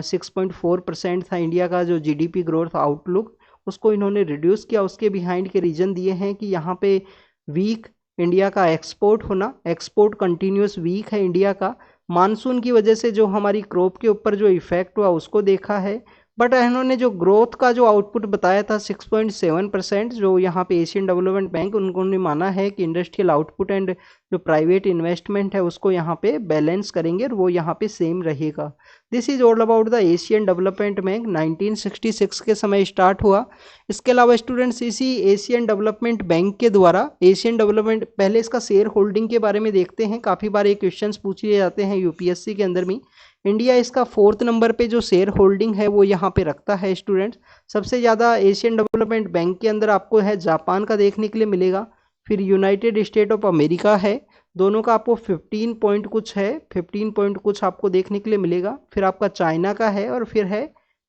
6.4% था इंडिया का जो जीडीपी ग्रोथ आउटलुक, उसको इन्होंने रिड्यूस किया। उसके बिहाइंड के रीजन दिए हैं कि यहाँ पे वीक इंडिया का एक्सपोर्ट होना, एक्सपोर्ट कंटिन्यूस वीक है इंडिया का। मानसून की वजह से जो हमारी क्रॉप के ऊपर जो इफेक्ट हुआ उसको देखा है। बट इन्होंने जो ग्रोथ का जो आउटपुट बताया था 6.7%, जो यहाँ पे एशियन डेवलपमेंट बैंक उन्होंने माना है कि इंडस्ट्रियल आउटपुट एंड जो प्राइवेट इन्वेस्टमेंट है उसको यहाँ पे बैलेंस करेंगे और वो यहाँ पे सेम रहेगा। This is all about the Asian development bank. 1966 के समय स्टार्ट हुआ। इसके अलावा स्टूडेंट्स इसी एशियन डेवलपमेंट बैंक के द्वारा एशियन डेवलपमेंट, पहले इसका शेयर होल्डिंग के बारे में देखते हैं। काफ़ी बार ये क्वेश्चन पूछ लिए जाते हैं यूपीएससी के अंदर में। इंडिया इसका 4th नंबर पे जो शेयर होल्डिंग है वो यहाँ पे रखता है स्टूडेंट्स। सबसे ज़्यादा एशियन डेवलपमेंट बैंक के अंदर आपको है जापान का देखने के लिए मिलेगा, फिर यूनाइटेड स्टेट ऑफ अमेरिका है। दोनों का आपको 15 पॉइंट कुछ है, 15 पॉइंट कुछ आपको देखने के लिए मिलेगा। फिर आपका चाइना का है और फिर है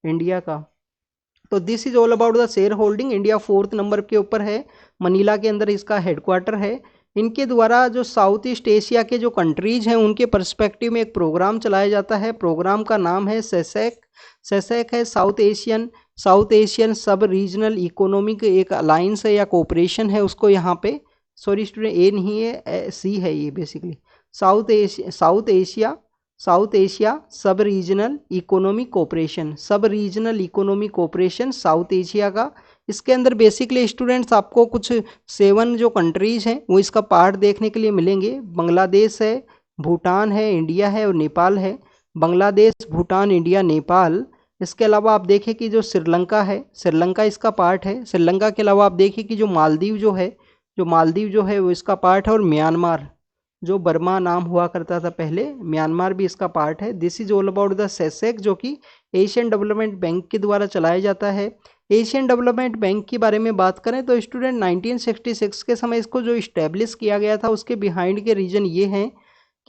इंडिया का। तो this is all about the share holding. India 4th number के ऊपर है, मनीला के अंदर इसका हेडक्वार्टर है। इनके द्वारा जो साउथ ईस्ट एशिया के जो कंट्रीज हैं उनके पर्सपेक्टिव में एक प्रोग्राम चलाया जाता है। प्रोग्राम का नाम है सेसेक। सेसेक है साउथ एशियन सब रीजनल इकोनॉमिक एक अलायंस है या कोऑपरेशन है। उसको यहाँ पे, सॉरी स्टूडेंट, ए नहीं है, सी है ये बेसिकली। साउथ एशिया सब रीजनल इकोनॉमिक कोऑपरेशन, सब regional economic cooperation south Asia का। इसके अंदर बेसिकली स्टूडेंट्स आपको कुछ 7 जो कंट्रीज हैं वो इसका पार्ट देखने के लिए मिलेंगे। बांग्लादेश है, भूटान है, इंडिया है और नेपाल है। बांग्लादेश, भूटान, इंडिया, नेपाल। इसके अलावा आप देखें कि जो श्रीलंका है, श्रीलंका इसका पार्ट है। श्रीलंका के अलावा आप देखिए कि जो मालदीव जो है वो इसका पार्ट है। और म्यांमार, जो बर्मा नाम हुआ करता था पहले, म्यांमार भी इसका पार्ट है। This is all about the SASEC, जो कि एशियन डेवलपमेंट बैंक के द्वारा चलाया जाता है। एशियन डेवलपमेंट बैंक के बारे में बात करें तो स्टूडेंट 1966 के समय इसको जो इस्टेब्लिश किया गया था उसके बिहाइंड के रीजन ये हैं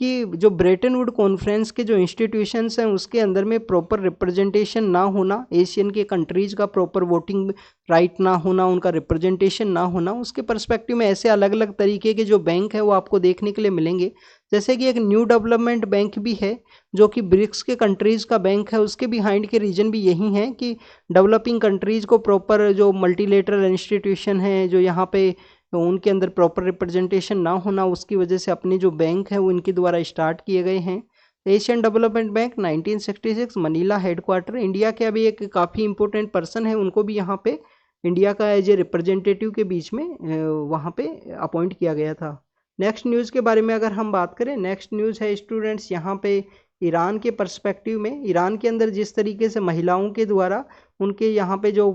कि जो ब्रेटन वुड कॉन्फ्रेंस के जो इंस्टीट्यूशंस हैं उसके अंदर में प्रॉपर रिप्रेजेंटेशन ना होना, एशियन के कंट्रीज का प्रॉपर वोटिंग राइट ना होना, उनका रिप्रेजेंटेशन ना होना, उसके पर्सपेक्टिव में ऐसे अलग अलग तरीके के जो बैंक है वो आपको देखने के लिए मिलेंगे। जैसे कि एक न्यू डेवलपमेंट बैंक भी है जो कि ब्रिक्स के कंट्रीज का बैंक है। उसके बिहाइंड के रीजन भी यही है कि डेवलपिंग कंट्रीज को प्रॉपर जो मल्टीलेटरल इंस्टीट्यूशन है जो यहाँ पे उनके अंदर प्रॉपर रिप्रेजेंटेशन ना होना, उसकी वजह से अपने जो बैंक है वो इनके द्वारा स्टार्ट किए गए हैं। Asian development bank 1966, Manila headquarter. India के अभी एक काफ़ी इंपॉर्टेंट पर्सन है, उनको भी यहाँ पे इंडिया का एज ए रिप्रेजेंटेटिव के बीच में वहाँ पे अपॉइंट किया गया था। नेक्स्ट न्यूज़ के बारे में अगर हम बात करें, नेक्स्ट न्यूज़ है स्टूडेंट्स यहाँ पे ईरान के पर्सपेक्टिव में। ईरान के अंदर जिस तरीके से महिलाओं के द्वारा उनके यहाँ पे जो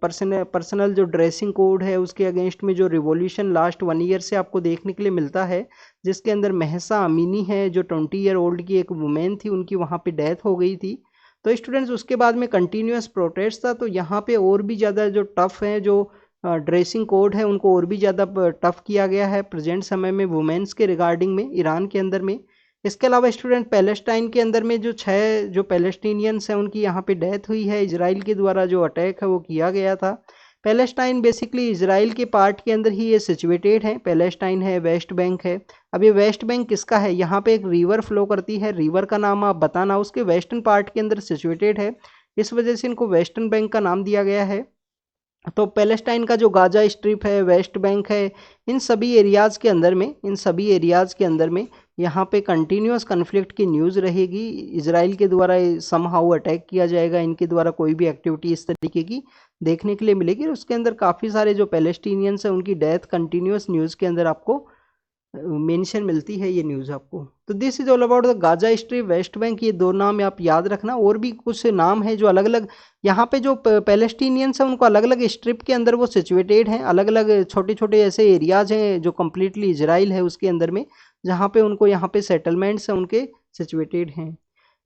पर्सनल जो ड्रेसिंग कोड है उसके अगेंस्ट में जो रिवॉल्यूशन लास्ट 1 ईयर से आपको देखने के लिए मिलता है, जिसके अंदर महसा अमीनी है जो 20 ईयर ओल्ड की एक वुमेन थी, उनकी वहाँ पे डेथ हो गई थी। तो स्टूडेंट्स उसके बाद में कंटिन्यूस प्रोटेस्ट था। तो यहाँ पे और भी ज़्यादा जो टफ है जो ड्रेसिंग कोड है उनको और भी ज़्यादा टफ किया गया है प्रेजेंट समय में वुमेन्स के रिगार्डिंग में ईरान के अंदर में। इसके अलावा स्टूडेंट पैलेस्टाइन के अंदर में जो 6 जो पैलेस्टीनियंस हैं उनकी यहाँ पे डेथ हुई है। इजराइल के द्वारा जो अटैक है वो किया गया था। पैलेस्टाइन बेसिकली इजराइल के पार्ट के अंदर ही ये सिचुएटेड है। पैलेस्टाइन है, वेस्ट बैंक है। अब ये वेस्ट बैंक किसका है? यहाँ पे एक रिवर फ्लो करती है, रिवर का नाम आप बताना, उसके वेस्टर्न पार्ट के अंदर सिचुएटेड है, इस वजह से इनको वेस्टर्न बैंक का नाम दिया गया है। तो पैलेस्टाइन का जो गाजा स्ट्रिप है, वेस्ट बैंक है, इन सभी एरियाज़ के अंदर में यहाँ पे कंटिन्यूस कन्फ्लिक्ट की न्यूज़ रहेगी। इजराइल के द्वारा समहाउ अटैक किया जाएगा, इनके द्वारा कोई भी एक्टिविटी इस तरीके की देखने के लिए मिलेगी। उसके अंदर काफ़ी सारे जो पैलेस्टीनियंस हैं उनकी डेथ कंटिन्यूस न्यूज़ के अंदर आपको मेंशन मिलती है ये न्यूज़ आपको। तो this is all about the Gaza strip, West Bank, ये दो नाम आप याद रखना। और भी कुछ नाम है जो अलग अलग यहाँ पे जो पैलेस्टीनियंस हैं उनको अलग अलग स्ट्रिप के अंदर वो सिचुएटेड हैं, अलग अलग छोटे छोटे ऐसे एरियाज हैं जो कम्प्लीटली इजराइल है उसके अंदर में, जहाँ पे उनको यहाँ पे सेटलमेंट्स हैं उनके सिचुएटेड हैं।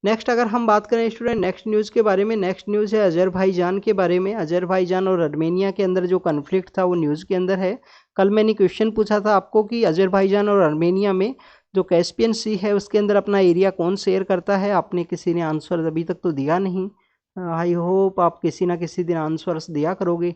नेक्स्ट अगर हम बात करें स्टूडेंट नेक्स्ट न्यूज़ के बारे में, नेक्स्ट न्यूज़ है अजरबैजान के बारे में। अजरबैजान और आर्मेनिया के अंदर जो कन्फ्लिक्ट था वो न्यूज़ के अंदर है। कल मैंने क्वेश्चन पूछा था आपको कि अजरबैजान और आर्मेनिया में जो कैस्पियन सी है उसके अंदर अपना एरिया कौन शेयर करता है, आपने किसी ने आंसर अभी तक तो दिया नहीं। आई होप आप किसी ना किसी दिन आंसर्स दिया करोगे।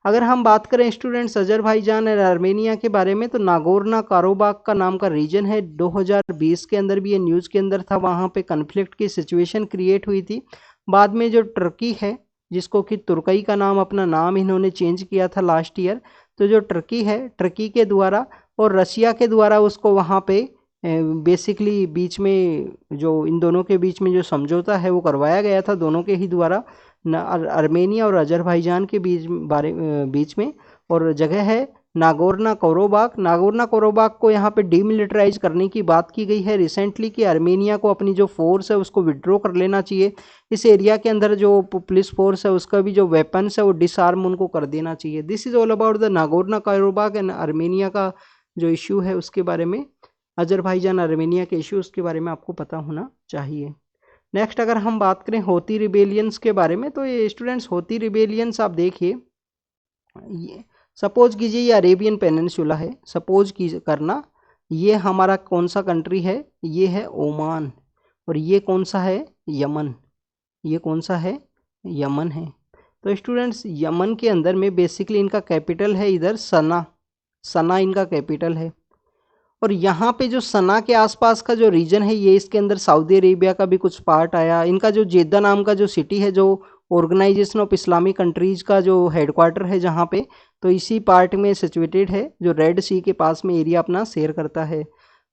अगर हम बात करें स्टूडेंट्स अजरबैजान और आर्मेनिया के बारे में, तो नागोर्नो काराबाख का नाम का रीजन है। 2020 के अंदर भी ये न्यूज़ के अंदर था, वहाँ पे कन्फ्लिक्ट की सिचुएशन क्रिएट हुई थी। बाद में जो टर्की है, जिसको कि तुर्कई का नाम अपना नाम इन्होंने चेंज किया था लास्ट ईयर, तो जो टर्की है, टर्की के द्वारा और रशिया के द्वारा उसको वहाँ पे बेसिकली बीच में जो इन दोनों के बीच में जो समझौता है वो करवाया गया था दोनों के ही द्वारा, आर्मेनिया और अजरबैजान के बीच में। और जगह है नागोर्नो काराबाख। नागोर्नो काराबाख को यहाँ पे डीमिलिटराइज करने की बात की गई है रिसेंटली कि आर्मेनिया को अपनी जो फोर्स है उसको विड्रॉ कर लेना चाहिए। इस एरिया के अंदर जो पुलिस फोर्स है उसका भी जो वेपन्स है वो डिसआर्म उनको कर देना चाहिए। This is all about the Nagorno Karabakh and Armenia का जो इश्यू है उसके बारे में, अजरबैजान आर्मेनिया के इश्यू उसके बारे में आपको पता होना चाहिए। नेक्स्ट अगर हम बात करें होती रिबेलियंस के बारे में, तो ये स्टूडेंट्स होती रिबेलियंस आप देखिए, सपोज कीजिए ये अरेबियन पेनिनसुला है, सपोज करना ये हमारा कौन सा कंट्री है, ये है ओमान, और ये कौन सा है, यमन। ये कौन सा है, यमन है। तो स्टूडेंट्स यमन के अंदर में बेसिकली इनका कैपिटल है इधर सना, सना इनका कैपिटल है। और यहाँ पे जो सना के आसपास का जो रीजन है ये इसके अंदर सऊदी अरेबिया का भी कुछ पार्ट आया। इनका जो जेद्दा नाम का जो सिटी है, जो ऑर्गेनाइजेशन ऑफ इस्लामिक कंट्रीज का जो हेडक्वार्टर है जहाँ पे, तो इसी पार्ट में सिचुएटेड है, जो रेड सी के पास में एरिया अपना शेयर करता है।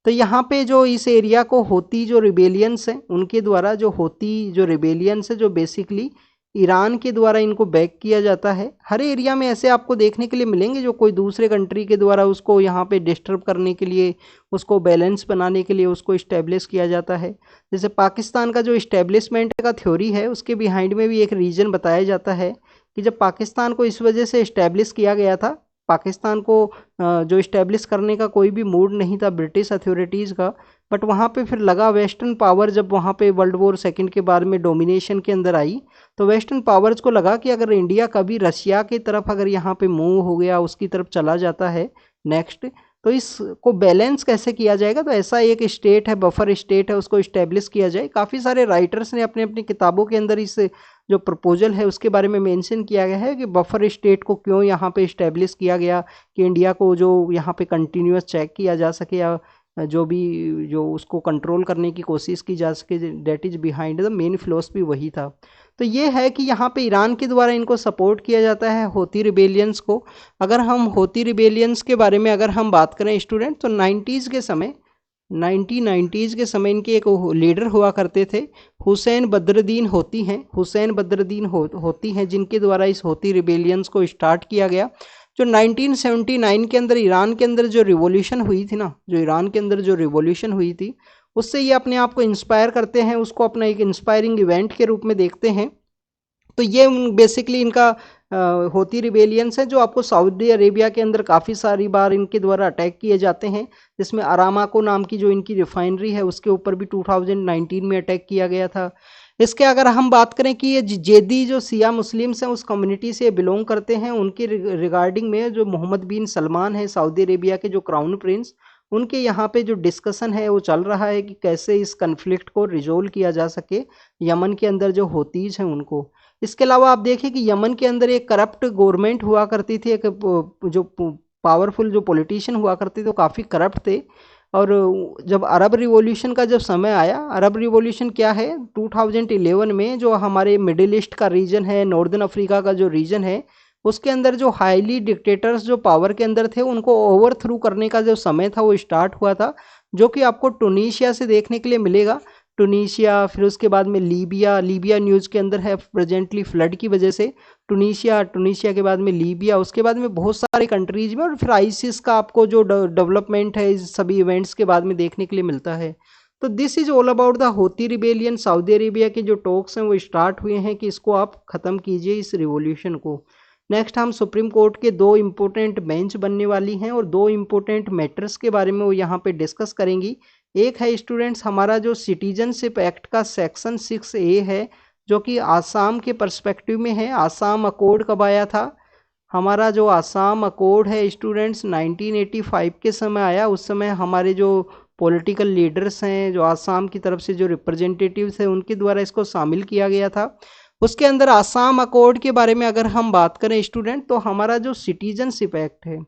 तो यहाँ पे जो इस एरिया को होती जो रिबेलियंस हैं उनके द्वारा, जो होती जो रिबेलियंस है जो बेसिकली ईरान के द्वारा इनको बैक किया जाता है। हर एरिया में ऐसे आपको देखने के लिए मिलेंगे जो कोई दूसरे कंट्री के द्वारा उसको यहाँ पे डिस्टर्ब करने के लिए, उसको बैलेंस बनाने के लिए उसको इस्टेब्लिश किया जाता है। जैसे पाकिस्तान का जो इस्टेब्लिशमेंट का थ्योरी है उसके बिहाइंड में भी एक रीज़न बताया जाता है कि जब पाकिस्तान को इस वजह से इस्टेब्लिश किया गया था, पाकिस्तान को जो इस्टेब्लिश करने का कोई भी मूड नहीं था ब्रिटिश अथॉरिटीज़ का, बट वहाँ पे फिर लगा वेस्टर्न पावर, जब वहाँ पे वर्ल्ड वॉर सेकंड के बाद में डोमिनेशन के अंदर आई, तो वेस्टर्न पावर्स को लगा कि अगर इंडिया कभी रशिया की तरफ अगर यहाँ पे मूव हो गया, उसकी तरफ चला जाता है नेक्स्ट, तो इसको बैलेंस कैसे किया जाएगा। तो ऐसा एक स्टेट है, बफर स्टेट है, उसको इस्टेब्लिश किया जाए। काफ़ी सारे राइटर्स ने अपनी अपनी किताबों के अंदर इस जो प्रपोजल है उसके बारे में मेंशन किया गया है कि बफर स्टेट को क्यों यहाँ पे इस्टेब्लिश किया गया, कि इंडिया को जो यहाँ पे कंटिन्यूस चेक किया जा सके या जो भी जो उसको कंट्रोल करने की कोशिश की जा सके। That is behind the main philosophy वही था। तो ये है कि यहाँ पे ईरान के द्वारा इनको सपोर्ट किया जाता है होती रिबेलियंस को। अगर हम होती रिबेलियंस के बारे में अगर हम बात करें स्टूडेंट, तो 90s के समय 1990s के समय इनके एक लीडर हुआ करते थे, हुसैन बद्रुद्दीन होती हैं, हुसैन बद्रुद्दीन होती हैं, जिनके द्वारा इस होती रिबेलियंस को स्टार्ट किया गया। जो 1979 के अंदर ईरान के अंदर जो रिवॉल्यूशन हुई थी ना, जो ईरान के अंदर जो रिवॉल्यूशन हुई थी, उससे ये अपने आप को इंस्पायर करते हैं, उसको अपना एक इंस्पायरिंग इवेंट के रूप में देखते हैं। तो ये बेसिकली इनका होती रिबेलियंस है, जो आपको सऊदी अरेबिया के अंदर काफ़ी सारी बार इनके द्वारा अटैक किए जाते हैं, जिसमें अरामाको नाम की जो इनकी रिफाइनरी है उसके ऊपर भी 2019 में अटैक किया गया था। इसके अगर हम बात करें कि ये जेदी जो सिया मुस्लिम्स हैं उस कम्युनिटी से बिलोंग करते हैं, उनके रिगार्डिंग में जो मोहम्मद बिन सलमान है सऊदी अरेबिया के जो क्राउन प्रिंस, उनके यहाँ पे जो डिस्कशन है वो चल रहा है कि कैसे इस कन्फ्लिक्ट को रिजोल्व किया जा सके यमन के अंदर जो होतीज हैं उनको। इसके अलावा आप देखिए कि यमन के अंदर एक करप्ट गवर्नमेंट हुआ करती थी, एक जो पावरफुल जो पॉलिटिशियन हुआ करते थे वो काफ़ी करप्ट थे। और जब अरब रिवॉल्यूशन का जब समय आया, अरब रिवॉल्यूशन क्या है, 2011 में जो हमारे मिडिल ईस्ट का रीजन है, नॉर्दर्न अफ्रीका का जो रीजन है, उसके अंदर जो हाईली डिक्टेटर्स जो पावर के अंदर थे उनको ओवरथ्रू करने का जो समय था वो स्टार्ट हुआ था, जो कि आपको टूनीशिया से देखने के लिए मिलेगा। टुनीशिया, फिर उसके बाद में लीबिया। लीबिया न्यूज़ के अंदर है प्रेजेंटली फ्लड की वजह से। टुनीशिया के बाद में लीबिया, उसके बाद में बहुत सारे कंट्रीज में, और फिर आईसिस का आपको जो डेवलपमेंट है इस सभी इवेंट्स के बाद में देखने के लिए मिलता है। तो this is all about the होती रिबेलियन। सऊदी अरेबिया के जो टॉक्स हैं वो स्टार्ट हुए हैं कि इसको आप ख़त्म कीजिए, इस रिवॉल्यूशन को। नेक्स्ट हम सुप्रीम कोर्ट के दो इम्पोर्टेंट बेंच बनने वाली हैं और दो इम्पोर्टेंट मैटर्स के बारे में वो यहाँ पे डिस्कस करेंगी। एक है स्टूडेंट्स हमारा जो सिटीजनशिप एक्ट का सेक्शन 6A है, जो कि आसाम के पर्सपेक्टिव में है। आसाम अकॉर्ड कब आया था? हमारा जो आसाम अकॉर्ड है स्टूडेंट्स 1985 के समय आया। उस समय हमारे जो पॉलिटिकल लीडर्स हैं, जो आसाम की तरफ से जो रिप्रेजेंटेटिव्स हैं, उनके द्वारा इसको शामिल किया गया था। उसके अंदर आसाम अकॉर्ड के बारे में अगर हम बात करें स्टूडेंट, तो हमारा जो सिटीजनशिप एक्ट है,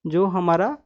जो हमारा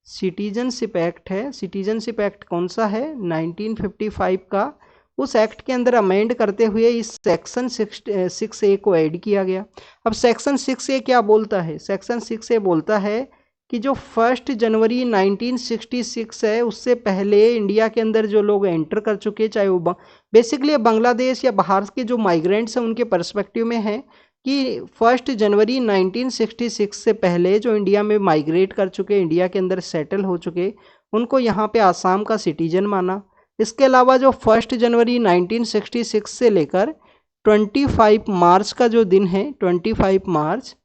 सिटीजनशिप एक्ट है, सिटीजनशिप एक्ट कौन सा है? 1955 का। उस एक्ट के अंदर अमेंड करते हुए इस सेक्शन 6A को ऐड किया गया। अब सेक्शन 6A क्या बोलता है? सेक्शन 6A बोलता है कि जो 1 जनवरी 1966 है, उससे पहले इंडिया के अंदर जो लोग एंटर कर चुके, चाहे वो बेसिकली बांग्लादेश या बाहर के जो माइग्रेंट्स हैं उनके पर्सपेक्टिव में है कि 1 जनवरी 1966 से पहले जो इंडिया में माइग्रेट कर चुके, इंडिया के अंदर सेटल हो चुके, उनको यहाँ पे आसाम का सिटीजन माना। इसके अलावा जो 1 जनवरी 1966 से लेकर 25 मार्च का जो दिन है, 25 मार्च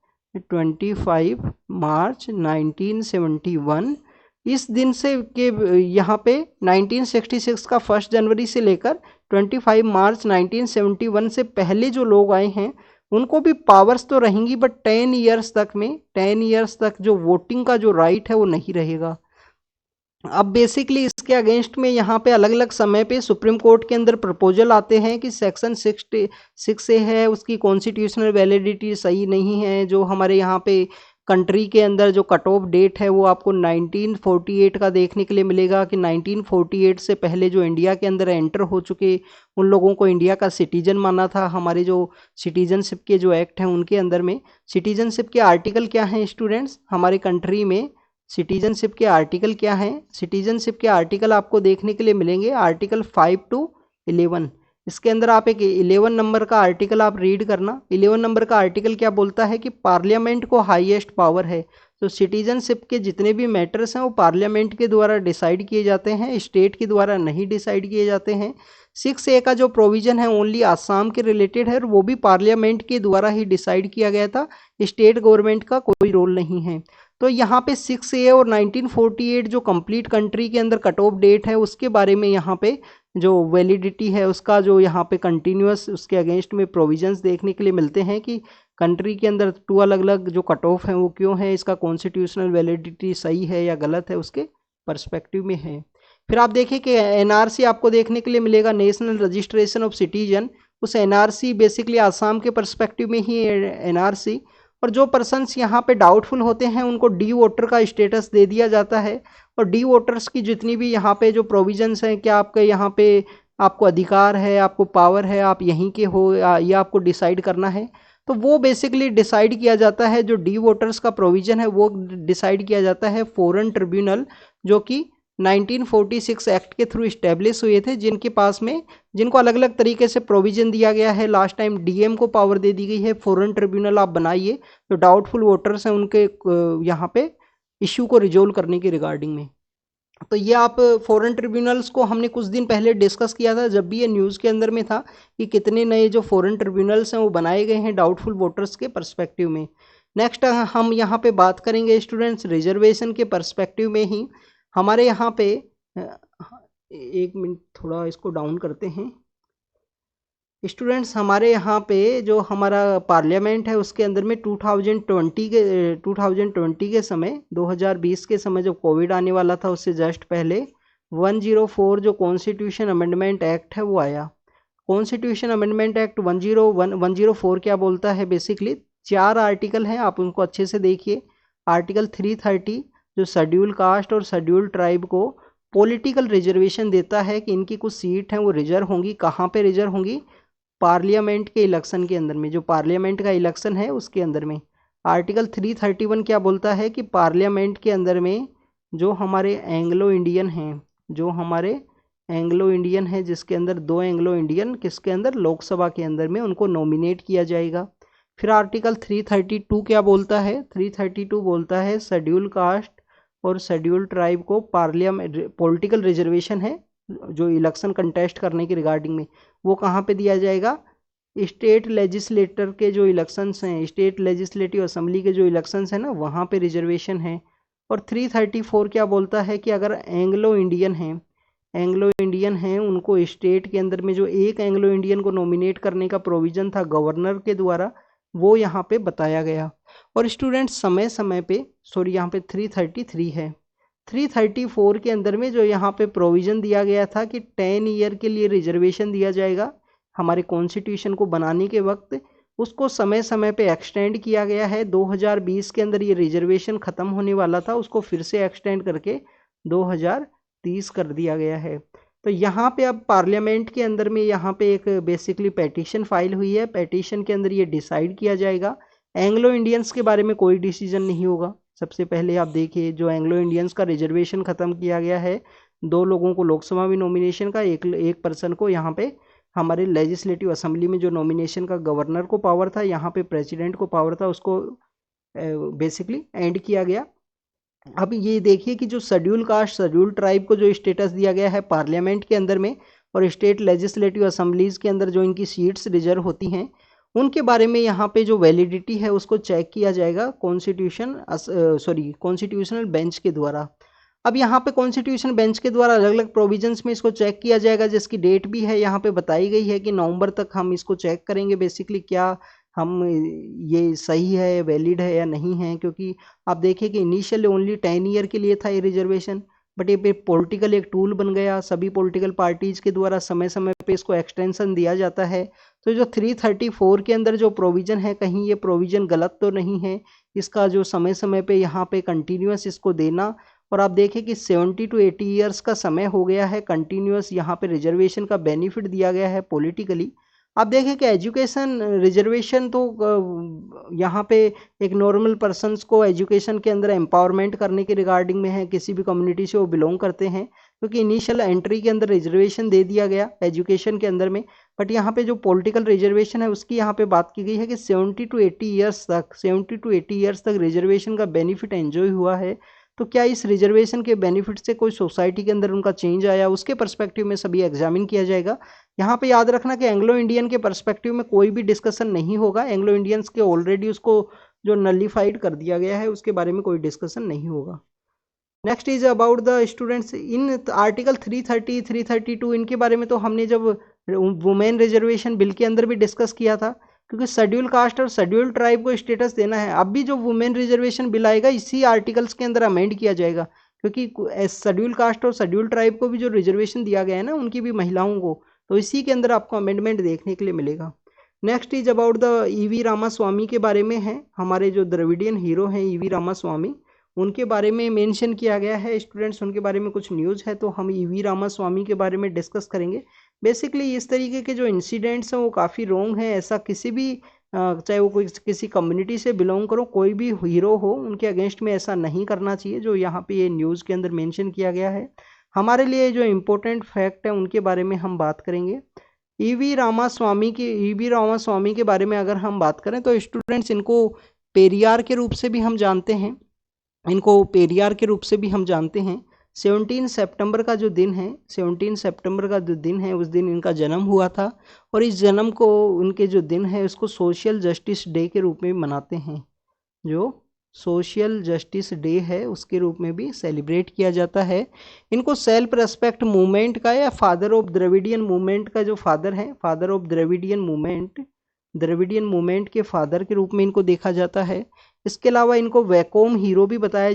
1971, इस दिन से के यहाँ पे 1966 का 1 जनवरी से लेकर 25 मार्च 1971 से पहले जो लोग आए हैं उनको भी पावर्स तो रहेंगी, बट 10 ईयर्स तक जो वोटिंग का जो राइट है वो नहीं रहेगा। अब बेसिकली इसके अगेंस्ट में यहाँ पे अलग अलग समय पे सुप्रीम कोर्ट के अंदर प्रपोजल आते हैं कि सेक्शन 6A है उसकी कॉन्स्टिट्यूशनल वैलिडिटी सही नहीं है। जो हमारे यहाँ पे कंट्री के अंदर जो कट ऑफ डेट है वो आपको 1948 का देखने के लिए मिलेगा कि 1948 से पहले जो इंडिया के अंदर एंटर हो चुके उन लोगों को इंडिया का सिटीजन माना था। हमारे जो सिटीजनशिप के जो एक्ट हैं उनके अंदर में सिटीजनशिप के आर्टिकल क्या हैं स्टूडेंट्स? हमारे कंट्री में सिटीजनशिप के आर्टिकल क्या हैं? सिटीजनशिप के आर्टिकल आपको देखने के लिए मिलेंगे आर्टिकल 5 to 11। इसके अंदर आप एक 11 नंबर का आर्टिकल आप रीड करना। 11 नंबर का आर्टिकल क्या बोलता है कि पार्लियामेंट को हाईएस्ट पावर है। तो सिटीजनशिप के जितने भी मैटर्स हैं वो पार्लियामेंट के द्वारा डिसाइड किए जाते हैं, स्टेट के द्वारा नहीं डिसाइड किए जाते हैं। 6A का जो प्रोविजन है ओनली आसाम के रिलेटेड है और वो भी पार्लियामेंट के द्वारा ही डिसाइड किया गया था, स्टेट गवर्नमेंट का कोई रोल नहीं है। तो यहाँ पे 6A और 1948 जो कंप्लीट कंट्री के अंदर कट ऑफ डेट है उसके बारे में यहाँ पे जो वैलिडिटी है उसका जो यहाँ पे कंटिन्यूस उसके अगेंस्ट में प्रोविजंस देखने के लिए मिलते हैं कि कंट्री के अंदर 2 अलग अलग जो कट ऑफ हैं वो क्यों है, इसका कॉन्स्टिट्यूशनल वैलिडिटी सही है या गलत है उसके पर्सपेक्टिव में है। फिर आप देखिए कि NRC आपको देखने के लिए मिलेगा, नेशनल रजिस्ट्रेशन ऑफ सिटीजन। उस NRC बेसिकली आसाम के पर्सपेक्टिव में ही NRC, और जो पर्सन्स यहाँ पे डाउटफुल होते हैं उनको डी वोटर का स्टेटस दे दिया जाता है। और डी वोटर्स की जितनी भी यहाँ पे जो प्रोविजंस हैं, क्या आपके यहाँ पे आपको अधिकार है, आपको पावर है, आप यहीं के हो या आपको डिसाइड करना है, तो वो बेसिकली डिसाइड किया जाता है। जो डी वोटर्स का प्रोविज़न है वो डिसाइड किया जाता है फॉरेन ट्रिब्यूनल, जो कि 1946 एक्ट के थ्रू इस्टेब्लिश हुए थे, जिनको अलग अलग तरीके से प्रोविजन दिया गया है। लास्ट टाइम डीएम को पावर दे दी गई है, फॉरेन ट्रिब्यूनल आप बनाइए, जो डाउटफुल वोटर्स हैं उनके यहाँ पे इश्यू को रिजोल्व करने के रिगार्डिंग में। तो ये आप फॉरेन ट्रिब्यूनल्स को हमने कुछ दिन पहले डिस्कस किया था, जब भी ये न्यूज़ के अंदर में था कि कितने नए जो फॉरेन ट्रिब्यूनल्स हैं वो बनाए गए हैं डाउटफुल वोटर्स के पर्सपेक्टिव में। नेक्स्ट हम यहाँ पे बात करेंगे स्टूडेंट्स रिजर्वेशन के पर्सपेक्टिव में ही। हमारे यहाँ पे एक मिनट थोड़ा इसको डाउन करते हैं स्टूडेंट्स। हमारे यहाँ पे जो हमारा पार्लियामेंट है उसके अंदर में 2020 के समय 2020 के समय जब कोविड आने वाला था उससे जस्ट पहले 104 जो कॉन्स्टिट्यूशन अमेंडमेंट एक्ट है वो आया। कॉन्स्टिट्यूशन अमेंडमेंट एक्ट 104 क्या बोलता है? बेसिकली 4 आर्टिकल हैं, आप उनको अच्छे से देखिए। आर्टिकल 330 जो शेड्यूल कास्ट और शेड्यूल ट्राइब को पॉलिटिकल रिजर्वेशन देता है कि इनकी कुछ सीट हैं वो रिजर्व होंगी। कहाँ पे रिजर्व होंगी? पार्लियामेंट के इलेक्शन के अंदर में, जो पार्लियामेंट का इलेक्शन है उसके अंदर में। आर्टिकल 331 क्या बोलता है कि पार्लियामेंट के अंदर में जो हमारे एंग्लो इंडियन हैं, जो हमारे एंग्लो इंडियन है, जिसके अंदर 2 एंग्लो इंडियन किसके अंदर, लोकसभा के अंदर में उनको नॉमिनेट किया जाएगा। फिर आर्टिकल 332 क्या बोलता है, 332 बोलता है शेड्यूल कास्ट और शेड्यूल ट्राइब को पार्लियामेंट पॉलिटिकल रिजर्वेशन है जो इलेक्शन कंटेस्ट करने के रिगार्डिंग में, वो कहाँ पे दिया जाएगा, स्टेट लेजिस्लेटर के जो इलेक्शंस हैं, स्टेट लेजिस्लेटिव असेंबली के जो इलेक्शंस हैं ना, वहाँ पे रिजर्वेशन है। और 334 क्या बोलता है कि अगर एंग्लो इंडियन हैं उनको स्टेट के अंदर में जो एक एंग्लो इंडियन को नॉमिनेट करने का प्रोविजन था गवर्नर के द्वारा, वो यहाँ पे बताया गया। और स्टूडेंट समय समय पे, सॉरी यहाँ पे 333 है, 334 के अंदर में जो यहाँ पे प्रोविजन दिया गया था कि 10 ईयर के लिए रिजर्वेशन दिया जाएगा हमारे कॉन्स्टिट्यूशन को बनाने के वक्त, उसको समय समय पे एक्सटेंड किया गया है। 2020 के अंदर ये रिजर्वेशन ख़त्म होने वाला था, उसको फिर से एक्सटेंड करके 2030 कर दिया गया है। तो यहाँ पे अब पार्लियामेंट के अंदर में यहाँ पे एक बेसिकली पेटिशन फाइल हुई है, पेटिशन के अंदर ये डिसाइड किया जाएगा। एंग्लो इंडियंस के बारे में कोई डिसीजन नहीं होगा। सबसे पहले आप देखिए, जो एंग्लो इंडियंस का रिजर्वेशन ख़त्म किया गया है, 2 लोगों को लोकसभा में नॉमिनेशन का, एक पर्सन को यहाँ पे हमारे लेजिस्लेटिव असेंबली में जो नॉमिनेशन का गवर्नर को पावर था, यहाँ पे प्रेसिडेंट को पावर था, उसको बेसिकली एंड किया गया। अब ये देखिए कि जो शेड्यूल कास्ट शेड्यूल ट्राइब को जो स्टेटस दिया गया है पार्लियामेंट के अंदर में और स्टेट लेजिस्लेटिव असेंबलीज के अंदर जो इनकी सीट्स रिजर्व होती हैं, उनके बारे में यहाँ पे जो वैलिडिटी है उसको चेक किया जाएगा कॉन्स्टिट्यूशनल बेंच के द्वारा। अब यहाँ पे कॉन्स्टिट्यूशन बेंच के द्वारा अलग अलग प्रोविजंस में इसको चेक किया जाएगा, जिसकी डेट भी है यहाँ पे बताई गई है कि नवंबर तक हम इसको चेक करेंगे बेसिकली क्या हम ये सही है, वैलिड है या नहीं है। क्योंकि आप देखिए कि इनिशियली ओनली 10 ईयर के लिए था ये रिजर्वेशन, बट ये पॉलिटिकल एक टूल बन गया, सभी पॉलिटिकल पार्टीज के द्वारा समय समय पे इसको एक्सटेंशन दिया जाता है। तो जो 334 के अंदर जो प्रोविज़न है, कहीं ये प्रोविज़न गलत तो नहीं है, इसका जो समय समय पे यहाँ पे कंटिन्यूस इसको देना। और आप देखें कि 70 टू 80 ईयर्स का समय हो गया है, कंटिन्यूस यहाँ पे रिजर्वेशन का बेनिफिट दिया गया है पॉलिटिकली। आप देखें कि एजुकेशन रिजर्वेशन तो यहाँ पे एक नॉर्मल पर्सन्स को एजुकेशन के अंदर एम्पावरमेंट करने के रिगार्डिंग में है, किसी भी कम्युनिटी से वो बिलोंग करते हैं, क्योंकि इनिशियल एंट्री के अंदर रिजर्वेशन दे दिया गया एजुकेशन के अंदर में। बट यहाँ पे जो पॉलिटिकल रिजर्वेशन है उसकी यहाँ पे बात की गई है कि 70 टू 80 ईयर्स तक रिजर्वेशन का बेनिफिट एंजॉय हुआ है। तो क्या इस रिजर्वेशन के बेनिफिट से कोई सोसाइटी के अंदर उनका चेंज आया, उसके पर्सपेक्टिव में सभी एग्जामिन किया जाएगा। यहाँ पे याद रखना कि एंग्लो इंडियन के पर्सपेक्टिव में कोई भी डिस्कशन नहीं होगा, एंग्लो इंडियंस के ऑलरेडी उसको जो नलिफाइड कर दिया गया है उसके बारे में कोई डिस्कशन नहीं होगा। Next is about the students in article 330 332, इनके बारे में तो हमने जब वुमेन रिजर्वेशन बिल के अंदर भी डिस्कस किया था, क्योंकि शेड्यूल कास्ट और शेड्यूल ट्राइब को स्टेटस देना है। अब भी जो वुमेन रिजर्वेशन बिल आएगा इसी आर्टिकल्स के अंदर अमेंड किया जाएगा, क्योंकि शेड्यूल कास्ट और शेड्यूल ट्राइब को भी जो रिजर्वेशन दिया गया है ना उनकी भी महिलाओं को, तो इसी के अंदर आपको अमेंडमेंट देखने के लिए मिलेगा। Next is about the E V Ramaswamy के बारे में है, हमारे जो द्रविडियन हीरो हैं ईवी रामास्वामी, उनके बारे में मेंशन किया गया है स्टूडेंट्स, उनके बारे में कुछ न्यूज़ है तो हम ईवी रामास्वामी के बारे में डिस्कस करेंगे। बेसिकली इस तरीके के जो इंसिडेंट्स हैं वो काफ़ी रॉन्ग है, ऐसा किसी भी चाहे वो कोई किसी कम्युनिटी से बिलोंग करो, कोई भी हीरो हो, उनके अगेंस्ट में ऐसा नहीं करना चाहिए जो यहाँ पे ये न्यूज़ के अंदर मेंशन किया गया है। हमारे लिए जो इम्पोर्टेंट फैक्ट है उनके बारे में हम बात करेंगे। ईवी रामास्वामी के बारे में अगर हम बात करें तो स्टूडेंट्स इनको पेरियार के रूप से भी हम जानते हैं, 17 सितंबर का जो दिन है, 17 सितंबर का जो दिन है उस दिन इनका जन्म हुआ था। और इस जन्म को, उनके जो दिन है उसको सोशल जस्टिस डे के रूप में मनाते हैं, जो सोशल जस्टिस डे है उसके रूप में भी सेलिब्रेट किया जाता है। इनको सेल्फ रेस्पेक्ट मूवमेंट का या फादर ऑफ द्रविडियन मूवमेंट का जो फादर है, फादर ऑफ द्रविडियन मूवमेंट के फादर के रूप में इनको देखा जाता है। इसके अलावा इनको वैकोम हीरो भी बताया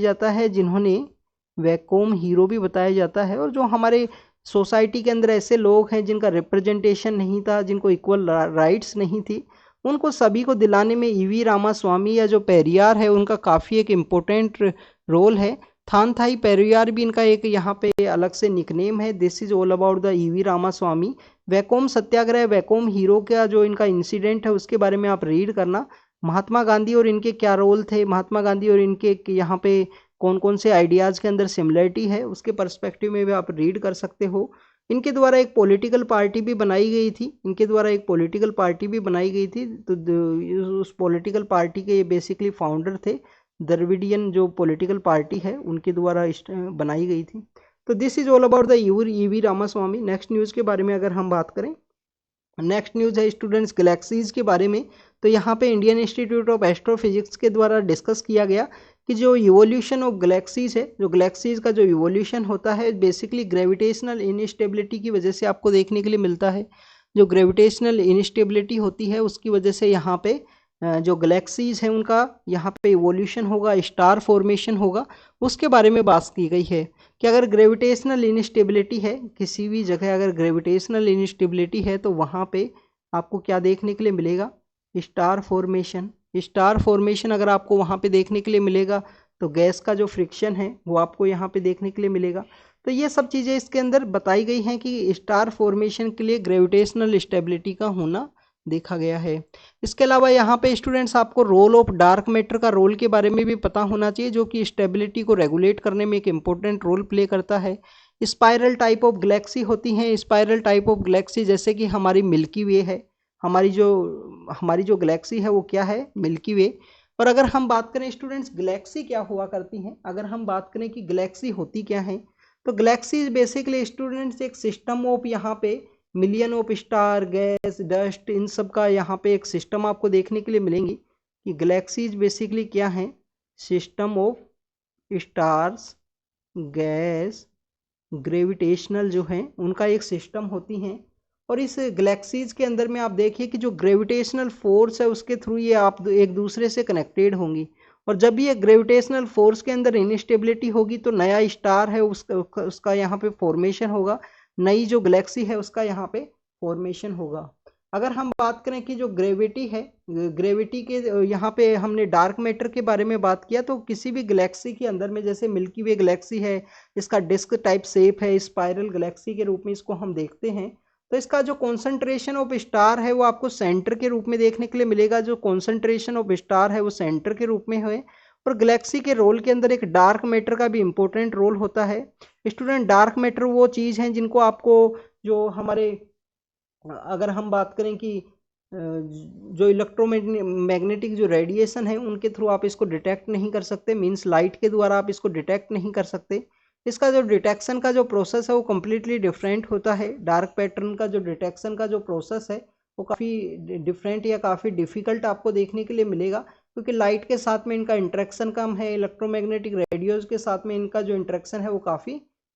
जाता है, और जो हमारे सोसाइटी के अंदर ऐसे लोग हैं जिनका रिप्रेजेंटेशन नहीं था, जिनको इक्वल राइट्स नहीं थी, उनको सभी को दिलाने में ईवी रामास्वामी या जो पेरियार है उनका काफ़ी एक इम्पोर्टेंट रोल है। थानथाई पेरियार भी इनका एक यहाँ पे अलग से निकनेम है। This is all about the E V Ramaswamy. Vaikom Satyagraha, Vaikom hero का जो इनका इंसिडेंट है उसके बारे में आप रीड करना। महात्मा गांधी और इनके क्या रोल थे, महात्मा गांधी और इनके यहाँ पे कौन कौन से आइडियाज़ के अंदर सिमिलरिटी है, उसके पर्सपेक्टिव में भी आप रीड कर सकते हो। इनके द्वारा एक पॉलिटिकल पार्टी भी बनाई गई थी, तो उस पॉलिटिकल पार्टी के ये बेसिकली फाउंडर थे, द्रविडियन जो पॉलिटिकल पार्टी है उनके द्वारा बनाई गई थी। तो this is all about the E V Ramaswamy. Next news के बारे में अगर हम बात करें, नेक्स्ट न्यूज़ है स्टूडेंट्स गैलेक्सीज के बारे में। तो यहाँ पे इंडियन इंस्टीट्यूट ऑफ एस्ट्रोफिजिक्स के द्वारा डिस्कस किया गया कि जो इवोल्यूशन ऑफ गैलेक्सीज है, जो गैलेक्सीज का जो इवोल्यूशन होता है बेसिकली ग्रेविटेशनल इनस्टेबिलिटी की वजह से आपको देखने के लिए मिलता है। जो ग्रेविटेशनल इनस्टेबिलिटी होती है उसकी वजह से यहाँ पे जो गैलेक्सीज हैं उनका यहाँ पे इवोल्यूशन होगा, स्टार फॉर्मेशन होगा, उसके बारे में बात की गई है कि अगर ग्रेविटेशनल इनस्टेबिलिटी है किसी भी जगह, अगर ग्रेविटेशनल इनस्टेबिलिटी है तो वहाँ पे आपको क्या देखने के लिए मिलेगा, स्टार फॉर्मेशन अगर आपको वहाँ पे देखने के लिए मिलेगा तो गैस का जो फ्रिक्शन है वो आपको यहाँ पे देखने के लिए मिलेगा। तो ये सब चीज़ें इसके अंदर बताई गई हैं कि स्टार फॉर्मेशन के लिए ग्रेविटेशनल स्टेबिलिटी का होना देखा गया है। इसके अलावा यहाँ पे स्टूडेंट्स आपको रोल ऑफ डार्क मैटर का रोल के बारे में भी पता होना चाहिए, जो कि स्टेबिलिटी को रेगुलेट करने में एक इम्पोर्टेंट रोल प्ले करता है। स्पाइरल टाइप ऑफ गैलेक्सी होती हैं, स्पाइरल टाइप ऑफ गैलेक्सी जैसे कि हमारी मिल्की वे है, हमारी जो गैलेक्सी है वो क्या है, मिल्की वे। और अगर हम बात करें स्टूडेंट्स गैलेक्सी क्या हुआ करती हैं, अगर हम बात करें कि गैलेक्सी होती क्या है, तो गैलेक्सी बेसिकली स्टूडेंट्स एक सिस्टम ऑफ यहाँ पे million of star, gas, dust, इन सब का यहाँ पे एक सिस्टम आपको देखने के लिए मिलेंगी कि गैलेक्सीज बेसिकली क्या हैं, system of stars, gas, gravitational जो हैं उनका एक सिस्टम होती हैं। और इस गैलेक्सीज के अंदर में आप देखिए कि जो ग्रेविटेशनल फोर्स है उसके थ्रू ये आप एक दूसरे से कनेक्टेड होंगी, और जब ये ग्रेविटेशनल फोर्स के अंदर इनस्टेबिलिटी होगी तो नया स्टार है उसका यहाँ पे फॉर्मेशन होगा, नई जो गैलेक्सी है उसका यहाँ पे फॉर्मेशन होगा। अगर हम बात करें कि जो ग्रेविटी है, ग्रेविटी के यहाँ पे हमने डार्क मैटर के बारे में बात किया, तो किसी भी गैलेक्सी के अंदर में जैसे मिल्की वे गैलेक्सी है, इसका डिस्क टाइप शेप है, स्पाइरल गैलेक्सी के रूप में इसको हम देखते हैं, तो इसका जो कॉन्सेंट्रेशन ऑफ स्टार है वो आपको सेंटर के रूप में देखने के लिए मिलेगा, जो कॉन्सेंट्रेशन ऑफ स्टार है वो सेंटर के रूप में है। और गैलेक्सी के रोल के अंदर एक डार्क मैटर का भी इम्पोर्टेंट रोल होता है। स्टूडेंट डार्क मैटर वो चीज़ हैं जिनको आपको जो हमारे, अगर हम बात करें कि जो इलेक्ट्रोमैग्नेटिक जो रेडिएशन है उनके थ्रू आप इसको डिटेक्ट नहीं कर सकते, मींस लाइट के द्वारा आप इसको डिटेक्ट नहीं कर सकते। इसका जो डिटेक्शन का जो प्रोसेस है वो कम्प्लीटली डिफरेंट होता है। डार्क पैटर्न का जो डिटेक्शन का जो प्रोसेस है वो काफ़ी डिफरेंट या काफ़ी डिफ़िकल्ट आपको देखने के लिए मिलेगा, क्योंकि लाइट के साथ में इनका इंटरेक्शन कम है, इलेक्ट्रोमैग्नेटिक रेडियोज़ के साथ में इनका जो इंटरेक्शन है वो काफ़ी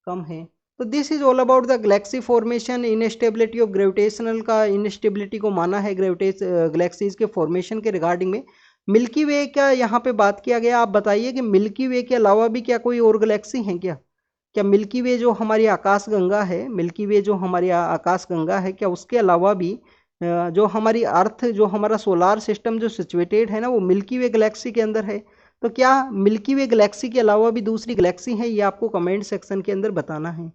कम है। तो this is all about the Galaxy formation, instability of gravitational का इनस्टेबिलिटी को माना है गैलेक्सीज के फॉर्मेशन के रिगार्डिंग में। मिल्की वे का यहाँ पे बात किया गया, आप बताइए कि मिल्की वे के अलावा भी क्या कोई और गैलेक्सी हैं क्या मिल्की वे जो हमारी आकाश गंगा है, मिल्की वे जो हमारी आकाश गंगा है, क्या उसके अलावा भी जो हमारी अर्थ, जो हमारा सोलार सिस्टम जो सिचुएटेड है ना वो मिल्की वे गैलेक्सी के अंदर है, तो क्या मिल्की वे गैलेक्सी के अलावा भी दूसरी गैलेक्सी है, ये आपको कमेंट सेक्शन के अंदर बताना है।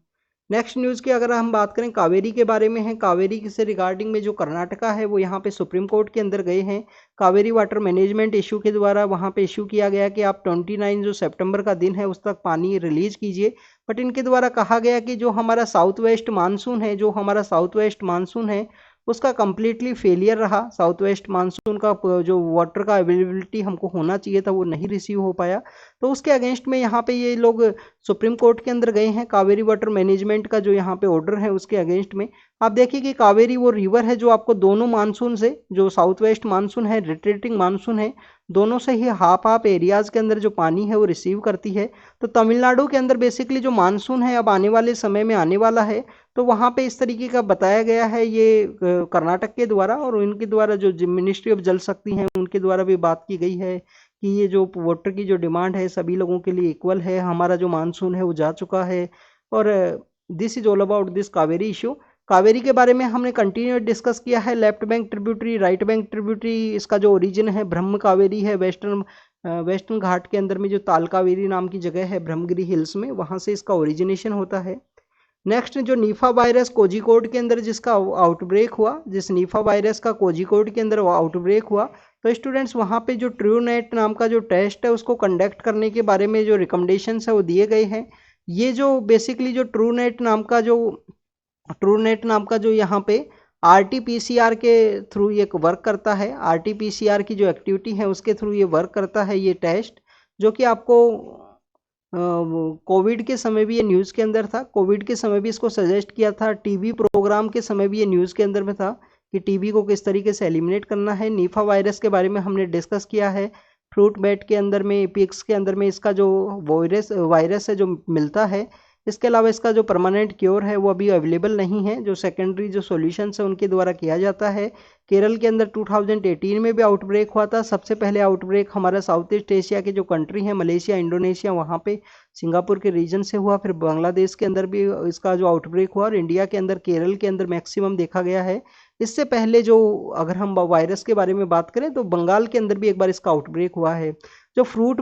नेक्स्ट न्यूज़ की अगर हम बात करें कावेरी के बारे में है, कावेरी से रिगार्डिंग में जो कर्नाटका है वो यहाँ पे सुप्रीम कोर्ट के अंदर गए हैं। कावेरी वाटर मैनेजमेंट इशू के द्वारा वहाँ पे इशू किया गया कि आप 29 जो सितंबर का दिन है उस तक पानी रिलीज कीजिए, बट इनके द्वारा कहा गया कि जो हमारा साउथ वेस्ट मानसून है उसका कम्प्लीटली फेलियर रहा। साउथ वेस्ट मानसून का जो वाटर का अवेलेबिलिटी हमको होना चाहिए था वो नहीं रिसीव हो पाया, तो उसके अगेंस्ट में यहाँ पे ये लोग सुप्रीम कोर्ट के अंदर गए हैं। कावेरी वाटर मैनेजमेंट का जो यहाँ पे ऑर्डर है उसके अगेंस्ट में आप देखिए कि कावेरी वो रिवर है जो आपको दोनों मानसून से, जो साउथ वेस्ट मानसून है, रिट्रीटिंग मानसून है, दोनों से ही हाफ एरियाज के अंदर जो पानी है वो रिसीव करती है। तो तमिलनाडु के अंदर बेसिकली जो मानसून है अब आने वाले समय में आने वाला है, तो वहाँ पे इस तरीके का बताया गया है ये कर्नाटक के द्वारा, और उनके द्वारा जो मिनिस्ट्री ऑफ जल शक्ति है उनके द्वारा भी बात की गई है कि ये जो वाटर की जो डिमांड है सभी लोगों के लिए इक्वल है, हमारा जो मानसून है वो जा चुका है। और this is all about this Kaveri issue. Kaveri के बारे में हमने कंटिन्यू डिस्कस किया है, left bank tributary, right bank tributary, इसका जो ओरिजिन है ब्रह्म कावेरी है, वेस्टर्न घाट के अंदर में जो ताल कावेरी नाम की जगह है ब्रह्मगिरी हिल्स में, वहाँ से इसका ओरिजिनेशन होता है। नेक्स्ट जो नीफा वायरस कोझिकोड के अंदर जिसका आउटब्रेक हुआ, जिस नीफा वायरस का कोझिकोड के अंदर आउटब्रेक हुआ, तो स्टूडेंट्स वहाँ पे जो ट्रूनेट नाम का जो टेस्ट है उसको कंडक्ट करने के बारे में जो रिकमेंडेशंस है वो दिए गए हैं। ये जो बेसिकली जो ट्रूनेट नाम का जो ट्रूनेट नाम का जो यहाँ पे RT-PCR के थ्रू ये वर्क करता है। RT-PCR की जो एक्टिविटी है उसके थ्रू ये वर्क करता है ये टेस्ट, जो कि आपको कोविड के समय भी ये न्यूज़ के अंदर था। कोविड के समय भी इसको सजेस्ट किया था। टीबी प्रोग्राम के समय भी ये न्यूज़ के अंदर में था कि टीबी को किस तरीके से एलिमिनेट करना है। निफा वायरस के बारे में हमने डिस्कस किया है। फ्रूट बैट के अंदर में, पिग्स के अंदर में इसका जो वायरस है जो मिलता है। इसके अलावा इसका जो परमानेंट क्योर है वो अभी अवेलेबल नहीं है, जो सेकेंडरी जो सॉल्यूशंस है उनके द्वारा किया जाता है। केरल के अंदर 2018 में भी आउटब्रेक हुआ था। सबसे पहले आउटब्रेक हमारा साउथ ईस्ट एशिया के जो कंट्री है, मलेशिया, इंडोनेशिया, वहाँ पे सिंगापुर के रीजन से हुआ। फिर बांग्लादेश के अंदर भी इसका जो आउटब्रेक हुआ, और इंडिया के अंदर केरल के अंदर मैक्सिमम देखा गया है। इससे पहले जो अगर हम वायरस के बारे में बात करें तो बंगाल के अंदर भी एक बार इसका आउटब्रेक हुआ है। जो फ्रूट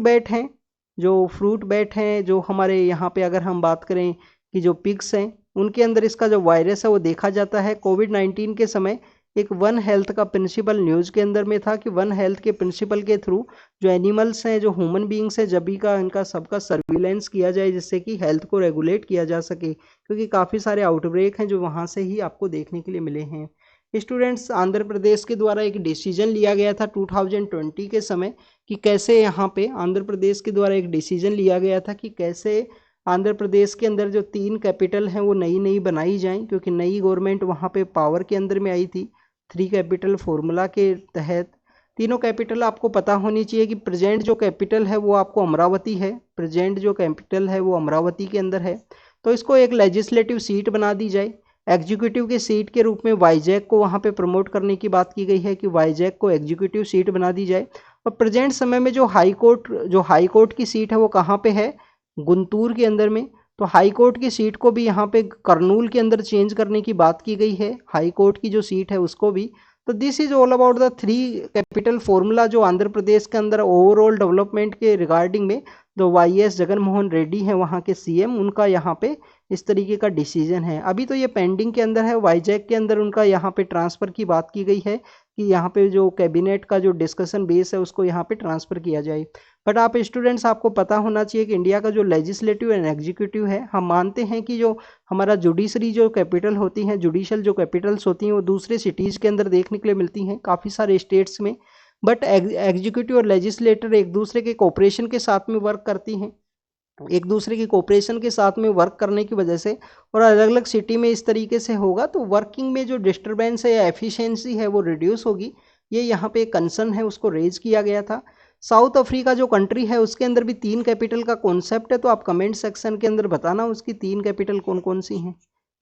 बैट हैं जो हमारे यहाँ पे अगर हम बात करें कि जो पिग्स हैं उनके अंदर इसका जो वायरस है वो देखा जाता है। कोविड-19 के समय एक वन हेल्थ का प्रिंसिपल न्यूज़ के अंदर में था कि वन हेल्थ के प्रिंसिपल के थ्रू जो एनिमल्स हैं, जो ह्यूमन बींग्स हैं, जब भी का इनका सबका सर्विलेंस किया जाए जिससे कि हेल्थ को रेगुलेट किया जा सके, क्योंकि काफ़ी सारे आउटब्रेक हैं जो वहाँ से ही आपको देखने के लिए मिले हैं। स्टूडेंट्स, आंध्र प्रदेश के द्वारा एक डिसीजन लिया गया था 2020 के समय कि कैसे यहाँ पे आंध्र प्रदेश के द्वारा एक डिसीजन लिया गया था कि कैसे आंध्र प्रदेश के अंदर जो 3 कैपिटल हैं वो नई बनाई जाएं, क्योंकि नई गवर्नमेंट वहाँ पे पावर के अंदर में आई थी 3 कैपिटल फॉर्मूला के तहत। तीनों कैपिटल आपको पता होनी चाहिए कि प्रेजेंट जो कैपिटल है वो आपको अमरावती है, प्रेजेंट जो कैपिटल है वो अमरावती के अंदर है। तो इसको एक लेजिस्लेटिव सीट बना दी जाए। एग्जीक्यूटिव के सीट के रूप में वाईजैग को वहाँ पे प्रमोट करने की बात की गई है कि वाईजैग को एग्जीक्यूटिव सीट बना दी जाए। और प्रेजेंट समय में जो हाई कोर्ट की सीट है वो कहाँ पे है, गुंटूर के अंदर में। तो हाई कोर्ट की सीट को भी यहाँ पे कर्नूल के अंदर चेंज करने की बात की गई है, हाई कोर्ट की जो सीट है उसको भी। तो this is all about the 3 capital formula जो आंध्र प्रदेश के अंदर ओवरऑल डेवलपमेंट के रिगार्डिंग में जो YS जगन मोहन रेड्डी हैं वहाँ के CM, उनका यहाँ पे इस तरीके का डिसीजन है। अभी तो ये पेंडिंग के अंदर है, वाईजैग के अंदर उनका यहाँ पे ट्रांसफ़र की बात की गई है कि यहाँ पे जो कैबिनेट का जो डिस्कशन बेस है उसको यहाँ पे ट्रांसफ़र किया जाए। बट आप स्टूडेंट्स, आपको पता होना चाहिए कि इंडिया का जो लेजिस्लेटिव एंड एग्जीक्यूटिव है, हम मानते हैं कि जो हमारा जुडिशरी जो कैपिटल होती हैं, जुडिशल जो कैपिटल्स होती हैं वो दूसरे सिटीज़ के अंदर देखने के लिए मिलती हैं काफ़ी सारे स्टेट्स में। बट एग्जीक्यूटिव और लेजिस्लेटर एक दूसरे के कोऑपरेशन के साथ में वर्क करती हैं, एक दूसरे की कोऑपरेशन के साथ में वर्क करने की वजह से, और अलग अलग सिटी में इस तरीके से होगा तो वर्किंग में जो डिस्टर्बेंस है या एफिशिएंसी है वो रिड्यूस होगी। ये यहाँ पे एक कंसर्न है, उसको रेज किया गया था। साउथ अफ्रीका जो कंट्री है उसके अंदर भी 3 कैपिटल का कॉन्सेप्ट है, तो आप कमेंट सेक्शन के अंदर बताना उसकी 3 कैपिटल कौन कौन सी हैं।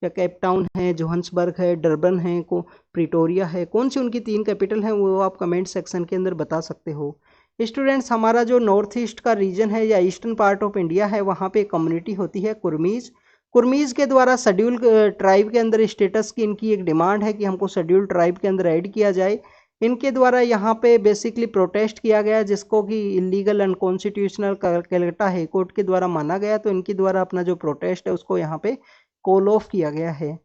या केप टाउन है, जोहान्सबर्ग है, डरबन है, प्रिटोरिया है, कौन सी उनकी 3 कैपिटल हैं वो आप कमेंट सेक्शन के अंदर बता सकते हो। स्टूडेंट्स, हमारा जो नॉर्थ ईस्ट का रीजन है या ईस्टर्न पार्ट ऑफ इंडिया है वहाँ पे कम्युनिटी होती है कुर्मीज़ के द्वारा शेड्यूल ट्राइब के अंदर स्टेटस की इनकी एक डिमांड है कि हमको शेड्यूल ट्राइब के अंदर ऐड किया जाए। इनके द्वारा यहाँ पे बेसिकली प्रोटेस्ट किया गया जिसको कि illegal unconstitutional Calcutta high court के द्वारा माना गया। तो इनके द्वारा अपना जो प्रोटेस्ट है उसको यहाँ पे कॉल ऑफ किया गया है।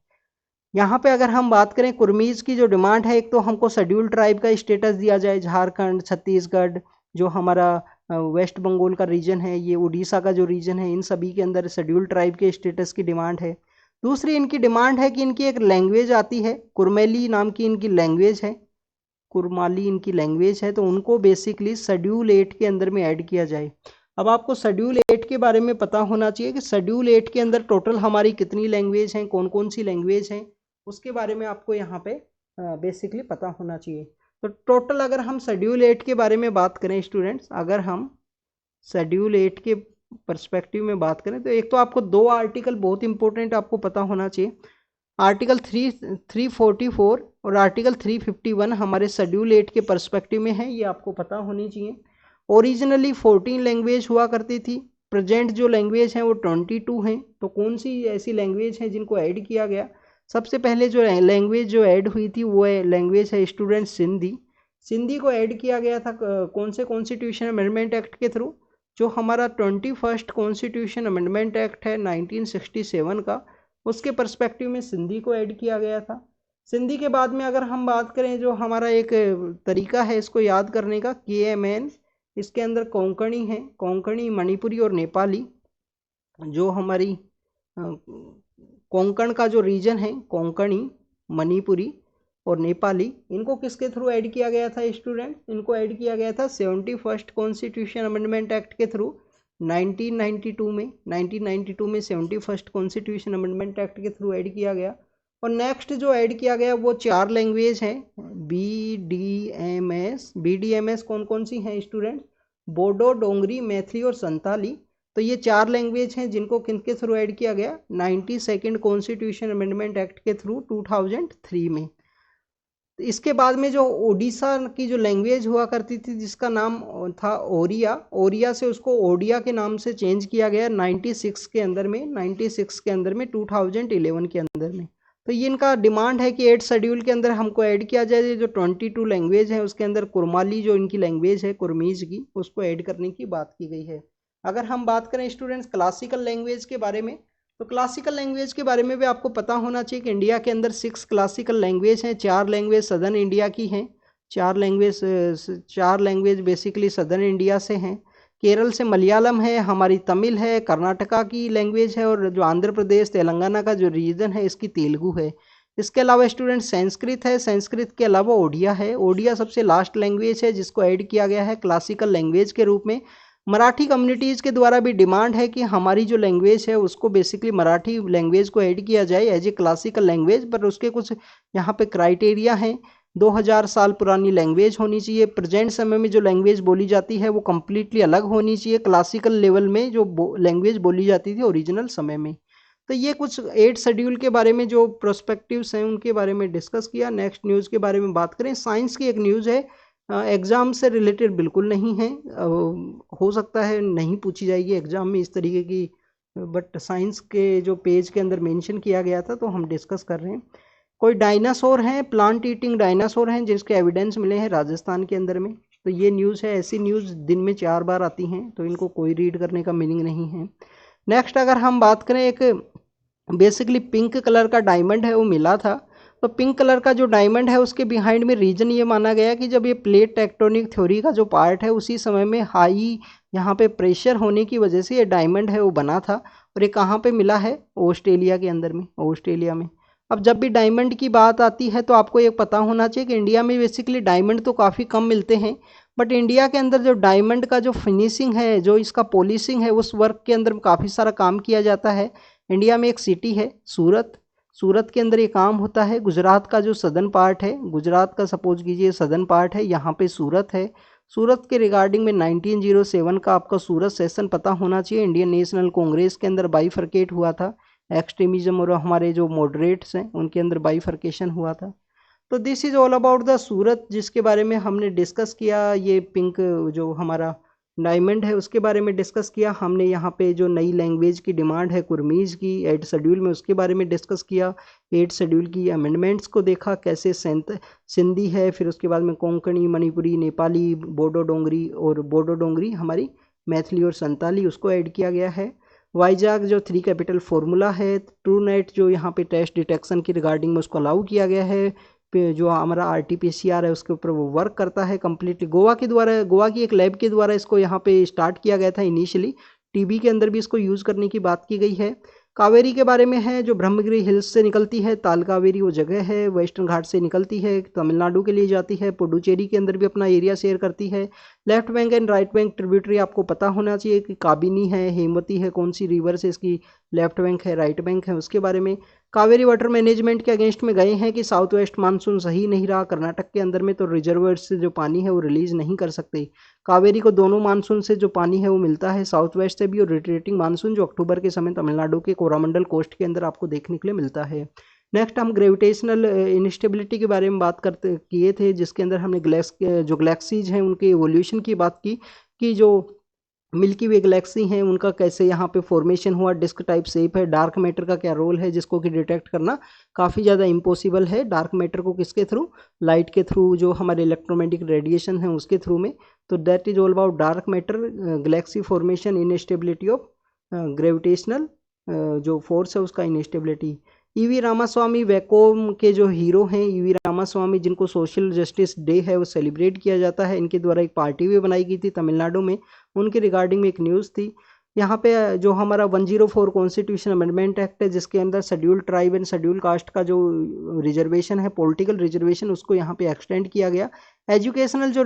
यहाँ पे अगर हम बात करें कुर्मीज़ की जो डिमांड है, एक तो हमको शेड्यूल ट्राइब का स्टेटस दिया जाए। झारखंड, छत्तीसगढ़, जो हमारा वेस्ट बंगाल का रीजन है, ये उड़ीसा का जो रीजन है, इन सभी के अंदर शेड्यूल ट्राइब के स्टेटस की डिमांड है। दूसरी इनकी डिमांड है कि इनकी एक लैंग्वेज आती है, कुरमेली नाम की इनकी लैंग्वेज है, कुरमाली इनकी लैंग्वेज है, तो उनको बेसिकली शेड्यूल 8 के अंदर में ऐड किया जाए। अब आपको शेड्यूल 8 के बारे में पता होना चाहिए कि शेड्यूल 8 के अंदर टोटल हमारी कितनी लैंग्वेज हैं, कौन कौन सी लैंग्वेज हैं, उसके बारे में आपको यहाँ पे बेसिकली पता होना चाहिए। तो टोटल अगर हम शेड्यूल 8 के बारे में बात करें स्टूडेंट्स, अगर हम शेड्यूल 8 के पर्सपेक्टिव में बात करें तो एक तो आपको 2 आर्टिकल बहुत इंपॉर्टेंट आपको पता होना चाहिए। आर्टिकल 344 और आर्टिकल 351 हमारे शेड्यूल 8 के पर्सपेक्टिव में है, ये आपको पता होनी चाहिए। ओरिजिनली 14 लैंग्वेज हुआ करती थी, प्रेजेंट जो लैंग्वेज हैं वो 22 हैं। तो कौन सी ऐसी लैंग्वेज हैं जिनको ऐड किया गया? सबसे पहले जो लैंग्वेज जो ऐड हुई थी वो लैंग्वेज है स्टूडेंट सिंधी। सिंधी को ऐड किया गया था कौन से कॉन्स्टिट्यूशन अमेंडमेंट एक्ट के थ्रू? जो हमारा 21 कॉन्स्टिट्यूशन अमेंडमेंट एक्ट है 1967 का, उसके पर्सपेक्टिव में सिंधी को ऐड किया गया था। सिंधी के बाद में अगर हम बात करें, जो हमारा एक तरीका है इसको याद करने का, KMN, इसके अंदर कोंकणी है, कोंकणी, मणिपुरी और नेपाली। जो हमारी कोंकण का जो रीजन है, कोंकणी, मणिपुरी और नेपाली, इनको किसके थ्रू ऐड किया गया था स्टूडेंट? इनको ऐड किया गया था 71st कॉन्स्टिट्यूशन अमेंडमेंट एक्ट के थ्रू 1992 में। 1992 में 71st कॉन्स्टिट्यूशन अमेंडमेंट एक्ट के थ्रू ऐड किया गया। और नेक्स्ट जो ऐड किया गया वो 4 लैंग्वेज हैं, BDMS। BDMS कौन कौन सी हैं स्टूडेंट? बोडो, डोंगरी, मैथिली और संताली। तो ये 4 लैंग्वेज हैं जिनको किनके थ्रू ऐड किया गया? 92nd कॉन्स्टिट्यूशन अमेंडमेंट एक्ट के थ्रू 2003 में। इसके बाद में जो ओडिशा की जो लैंग्वेज हुआ करती थी जिसका नाम था ओरिया, ओरिया से उसको ओडिया के नाम से चेंज किया गया 96 के अंदर में, 96 के अंदर में, 2011 के अंदर में। तो ये इनका डिमांड है कि 8 शेड्यूल के अंदर हमको ऐड किया जाए जो 22 लैंग्वेज है उसके अंदर कुरमाली जो इनकी लैंग्वेज है कुर्मीज की, उसको ऐड करने की बात की गई है। अगर हम बात करें स्टूडेंट्स क्लासिकल लैंग्वेज के बारे में, तो क्लासिकल लैंग्वेज के बारे में भी आपको पता होना चाहिए कि इंडिया के अंदर 6 क्लासिकल लैंग्वेज हैं। 4 लैंग्वेज सदर्न इंडिया की हैं, 4 लैंग्वेज बेसिकली सदर्न इंडिया से हैं। केरल से मलयालम है, हमारी तमिल है, कर्नाटका की लैंग्वेज है, और जो आंध्र प्रदेश तेलंगाना का जो रीजन है इसकी तेलुगु है। इसके अलावा स्टूडेंट संस्कृत है, संस्कृत के अलावा ओडिया है। ओडिया सबसे लास्ट लैंग्वेज है जिसको ऐड किया गया है क्लासिकल लैंग्वेज के रूप में। मराठी कम्युनिटीज़ के द्वारा भी डिमांड है कि हमारी जो लैंग्वेज है उसको बेसिकली मराठी लैंग्वेज को ऐड किया जाए एज ए क्लासिकल लैंग्वेज, पर उसके कुछ यहाँ पे क्राइटेरिया हैं। 2000 साल पुरानी लैंग्वेज होनी चाहिए। प्रेजेंट समय में जो लैंग्वेज बोली जाती है वो कम्प्लीटली अलग होनी चाहिए क्लासिकल लेवल में जो लैंग्वेज बोली जाती थी ओरिजिनल समय में। तो ये कुछ 8 शेड्यूल के बारे में जो प्रोस्पेक्टिव्स हैं उनके बारे में डिस्कस किया। नेक्स्ट न्यूज़ के बारे में बात करें, साइंस की एक न्यूज़ है, एग्ज़ाम से रिलेटेड बिल्कुल नहीं है, हो सकता है नहीं पूछी जाएगी एग्ज़ाम में इस तरीके की, बट साइंस के जो पेज के अंदर मेंशन किया गया था तो हम डिस्कस कर रहे हैं। कोई डायनासोर हैं, प्लांट ईटिंग डायनासोर हैं जिसके एविडेंस मिले हैं राजस्थान के अंदर में। तो ये न्यूज़ है, ऐसी न्यूज़ दिन में 4 बार आती हैं तो इनको कोई रीड करने का मीनिंग नहीं है। नेक्स्ट अगर हम बात करें, एक बेसिकली पिंक कलर का डायमंड है वो मिला था। तो पिंक कलर का जो डायमंड है उसके बिहाइंड में रीजन ये माना गया कि जब ये प्लेट टेक्टोनिक थ्योरी का जो पार्ट है उसी समय में हाई यहाँ पे प्रेशर होने की वजह से ये डायमंड है वो बना था। और ये कहाँ पे मिला है? ऑस्ट्रेलिया के अंदर में, ऑस्ट्रेलिया में। अब जब भी डायमंड की बात आती है तो आपको ये पता होना चाहिए कि इंडिया में बेसिकली डायमंड तो काफ़ी कम मिलते हैं, बट इंडिया के अंदर जो डायमंड का जो फिनिशिंग है, जो इसका पॉलिशिंग है, उस वर्क के अंदर काफ़ी सारा काम किया जाता है। इंडिया में एक सिटी है सूरत, सूरत के अंदर ये काम होता है। गुजरात का जो सदर्न पार्ट है, गुजरात का सपोज कीजिए सदर्न पार्ट है, यहाँ पे सूरत है। सूरत के रिगार्डिंग में 1907 का आपका सूरत सेशन पता होना चाहिए। इंडियन नेशनल कांग्रेस के अंदर बाइफरकेट हुआ था, एक्सट्रीमिज्म और हमारे जो मॉडरेट्स हैं उनके अंदर बाइफरकेशन हुआ था। तो this is all about the Surat जिसके बारे में हमने डिस्कस किया। ये पिंक जो हमारा डायमंड है उसके बारे में डिस्कस किया हमने। यहाँ पे जो नई लैंग्वेज की डिमांड है कुर्मीज़ की 8 शेड्यूल में, उसके बारे में डिस्कस किया। 8 शेड्यूल की अमेंडमेंट्स को देखा, कैसे सिंधी है, फिर उसके बाद में कोंकणी, मणिपुरी, नेपाली, बोडो डोंगरी हमारी मैथिली और संताली उसको ऐड किया गया है। वाईजाग जो 3 कैपिटल फार्मूला है, ट्रू नेट जो यहाँ पे टेस्ट डिटेक्शन की रिगार्डिंग में उसको अलाउ किया गया है। पे जो हमारा RT-PCR है उसके ऊपर वो वर्क करता है कम्प्लीटली। गोवा के द्वारा, गोवा की एक लैब के द्वारा इसको यहाँ पे स्टार्ट किया गया था इनिशियली। टीबी के अंदर भी इसको यूज़ करने की बात की गई है। कावेरी के बारे में है, जो ब्रह्मगिरी हिल्स से निकलती है, ताल कावेरी वो जगह है, वेस्टर्न घाट से निकलती है, तमिलनाडु के लिए जाती है, पुडुचेरी के अंदर भी अपना एरिया शेयर करती है। Left bank and right bank tributary आपको पता होना चाहिए कि काबिनी है, हेमवती है, कौन सी रिवर से इसकी लेफ्ट बैंक है, राइट बैंक है, उसके बारे में। कावेरी वाटर मैनेजमेंट के अगेंस्ट में गए हैं कि साउथ वेस्ट मानसून सही नहीं रहा कर्नाटक के अंदर में, तो रिजर्वर्स से जो पानी है वो रिलीज नहीं कर सकते। कावेरी को दोनों मानसून से जो पानी है वो मिलता है, साउथ वेस्ट से भी और रिट्रेटिंग मानसून जो अक्टूबर के समय तमिलनाडु के कोरामंडल कोस्ट के अंदर आपको देखने के लिए मिलता है। नेक्स्ट हम ग्रेविटेशनल इनस्टेबिलिटी के बारे में बात करते किए थे, जिसके अंदर हमने जो गैलेक्सीज हैं उनके एवोल्यूशन की बात की कि जो मिल्की वे गैलेक्सी हैं उनका कैसे यहाँ पे फॉर्मेशन हुआ, डिस्क टाइप शेप है, डार्क मैटर का क्या रोल है जिसको कि डिटेक्ट करना काफ़ी ज़्यादा इम्पॉसिबल है। डार्क मैटर को किसके थ्रू? लाइट के थ्रू, जो हमारे इलेक्ट्रोमैग्नेटिक रेडिएशन है उसके थ्रू में। तो that is all about dark matter, Galaxy formation, instability of gravitational जो फोर्स है उसका इनस्टेबिलिटी। ईवी रामास्वामी वैकोम के जो हीरो हैं, ईवी रामास्वामी, जिनको सोशल जस्टिस डे है वो सेलिब्रेट किया जाता है, इनके द्वारा एक पार्टी भी बनाई गई थी तमिलनाडु में, उनके रिगार्डिंग में एक न्यूज़ थी। यहाँ पे जो हमारा 104 कॉन्स्टिट्यूशन अमेंडमेंट एक्ट है, जिसके अंदर schedule tribe and schedule caste का जो रिजर्वेशन है, पॉलिटिकल रिजर्वेशन, उसको यहाँ पे एक्सटेंड किया गया। एजुकेशनल जो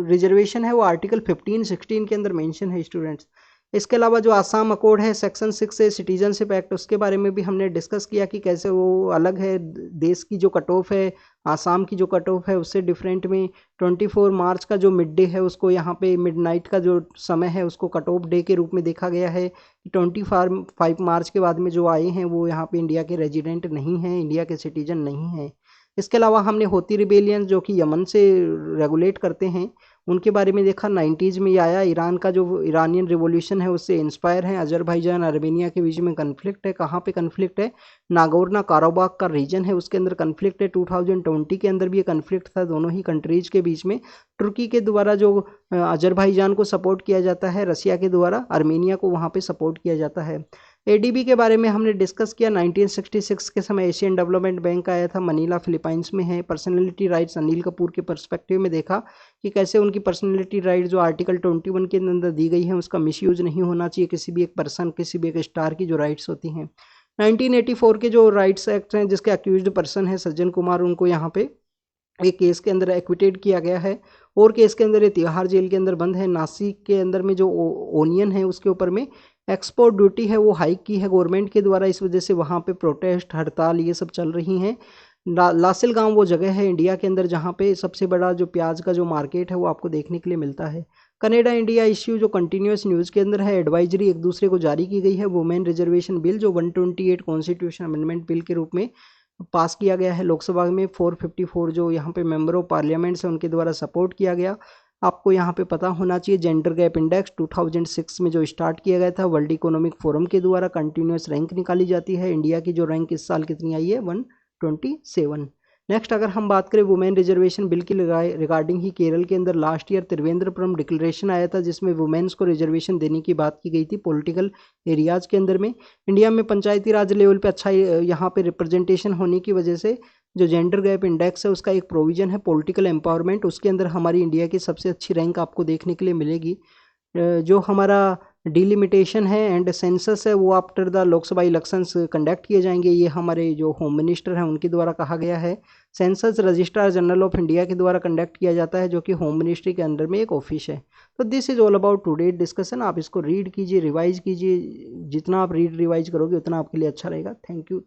रिजर्वेशन है वो आर्टिकल 15-16 के अंदर मेंशन है स्टूडेंट्स। इसके अलावा जो आसाम अकॉर्ड है सेक्शन 6 है सिटीजनशिप एक्ट, उसके बारे में भी हमने डिस्कस किया कि कैसे वो अलग है। देश की जो कट ऑफ है, आसाम की जो कट ऑफ है उससे डिफरेंट में 24 मार्च का जो मिड डे है उसको यहाँ पे मिडनाइट का जो समय है उसको कट ऑफ डे के रूप में देखा गया है। 25 मार्च के बाद में जो आए हैं वो यहाँ पे इंडिया के रेजिडेंट नहीं हैं, इंडिया के सिटीजन नहीं हैं। इसके अलावा हमने होती रिबेलियन जो कि यमन से रेगुलेट करते हैं उनके बारे में देखा। 90s में ये आया। ईरान का जो इरानियन रिवॉल्यूशन है उससे इंस्पायर है। अजरबैजान आर्मेनिया के बीच में कन्फ्लिक्ट है। कहाँ पे कन्फ्लिक्ट है? नागोर्नो काराबाख का रीजन है उसके अंदर कन्फ्लिक्ट है। 2020 के अंदर भी ये कन्फ्लिक्ट था दोनों ही कंट्रीज के बीच में। तुर्की के द्वारा जो अजरबैजान को सपोर्ट किया जाता है, रसिया के द्वारा आर्मेनिया को वहाँ पे सपोर्ट किया जाता है। एडीबी के बारे में हमने डिस्कस किया। 1966 के समय एशियन डेवलपमेंट बैंक आया था, मनीला फिलीपाइंस में है। पर्सनैलिटी राइट्स अनिल कपूर के पर्सपेक्टिव में देखा कि कैसे उनकी पर्सनैलिटी राइट जो आर्टिकल 21 के अंदर दी गई है उसका मिसयूज नहीं होना चाहिए। किसी भी एक पर्सन, किसी भी एक स्टार की जो राइट्स होती हैं। 1984 के जो राइट्स एक्ट हैं जिसके अक्यूज्ड पर्सन है सज्जन कुमार, उनको यहाँ पे एक केस के अंदर एक्विटेड किया गया है। और केस के अंदर ये तिहाड़ जेल के अंदर बंद है। नासिक के अंदर में जो ओनियन है उसके ऊपर में एक्सपोर्ट ड्यूटी है वो हाइक की है गवर्नमेंट के द्वारा, इस वजह से वहाँ पे प्रोटेस्ट, हड़ताल ये सब चल रही हैं। लासिल गांव वो जगह है इंडिया के अंदर जहाँ पे सबसे बड़ा जो प्याज का जो मार्केट है वो आपको देखने के लिए मिलता है। कनाडा इंडिया इश्यू जो कंटिन्यूस न्यूज़ के अंदर है, एडवाइजरी एक दूसरे को जारी की गई है। वुमेन रिजर्वेशन बिल जो 128 कॉन्स्टिट्यूशन अमेंडमेंट बिल के रूप में पास किया गया है लोकसभा में। 454 जो यहाँ पे मेंबर ऑफ पार्लियामेंट्स है उनके द्वारा सपोर्ट किया गया। आपको यहाँ पे पता होना चाहिए जेंडर गैप इंडेक्स 2006 में जो स्टार्ट किया गया था वर्ल्ड इकोनॉमिक फोरम के द्वारा, कंटिन्यूस रैंक निकाली जाती है। इंडिया की जो रैंक इस साल कितनी आई है? 127। नेक्स्ट अगर हम बात करें वुमेन रिजर्वेशन बिल की रिगार्डिंग ही, केरल के अंदर लास्ट ईयर त्रिवेंद्रपुरम डिक्लेरेशन आया था जिसमें वुमेन्स को रिजर्वेशन देने की बात की गई थी पॉलिटिकल एरियाज के अंदर में। इंडिया में पंचायती राज लेवल पे अच्छा यहाँ पे रिप्रेजेंटेशन होने की वजह से जो जेंडर गैप इंडेक्स है उसका एक प्रोविजन है पॉलिटिकल एम्पावरमेंट, उसके अंदर हमारी इंडिया की सबसे अच्छी रैंक आपको देखने के लिए मिलेगी। जो हमारा डिलिमिटेशन है एंड सेंसस है वो after the Lok Sabha elections conduct किए जाएंगे, ये हमारे जो होम मिनिस्टर हैं उनके द्वारा कहा गया है। Census registrar general of India के द्वारा कंडक्ट किया जाता है जो कि होम मिनिस्ट्री के अंडर में एक ऑफिस है। तो this is all about today discussion. आप इसको रीड कीजिए, रिवाइज कीजिए, जितना आप रीड रिवाइज करोगे उतना आपके लिए अच्छा रहेगा। Thank you.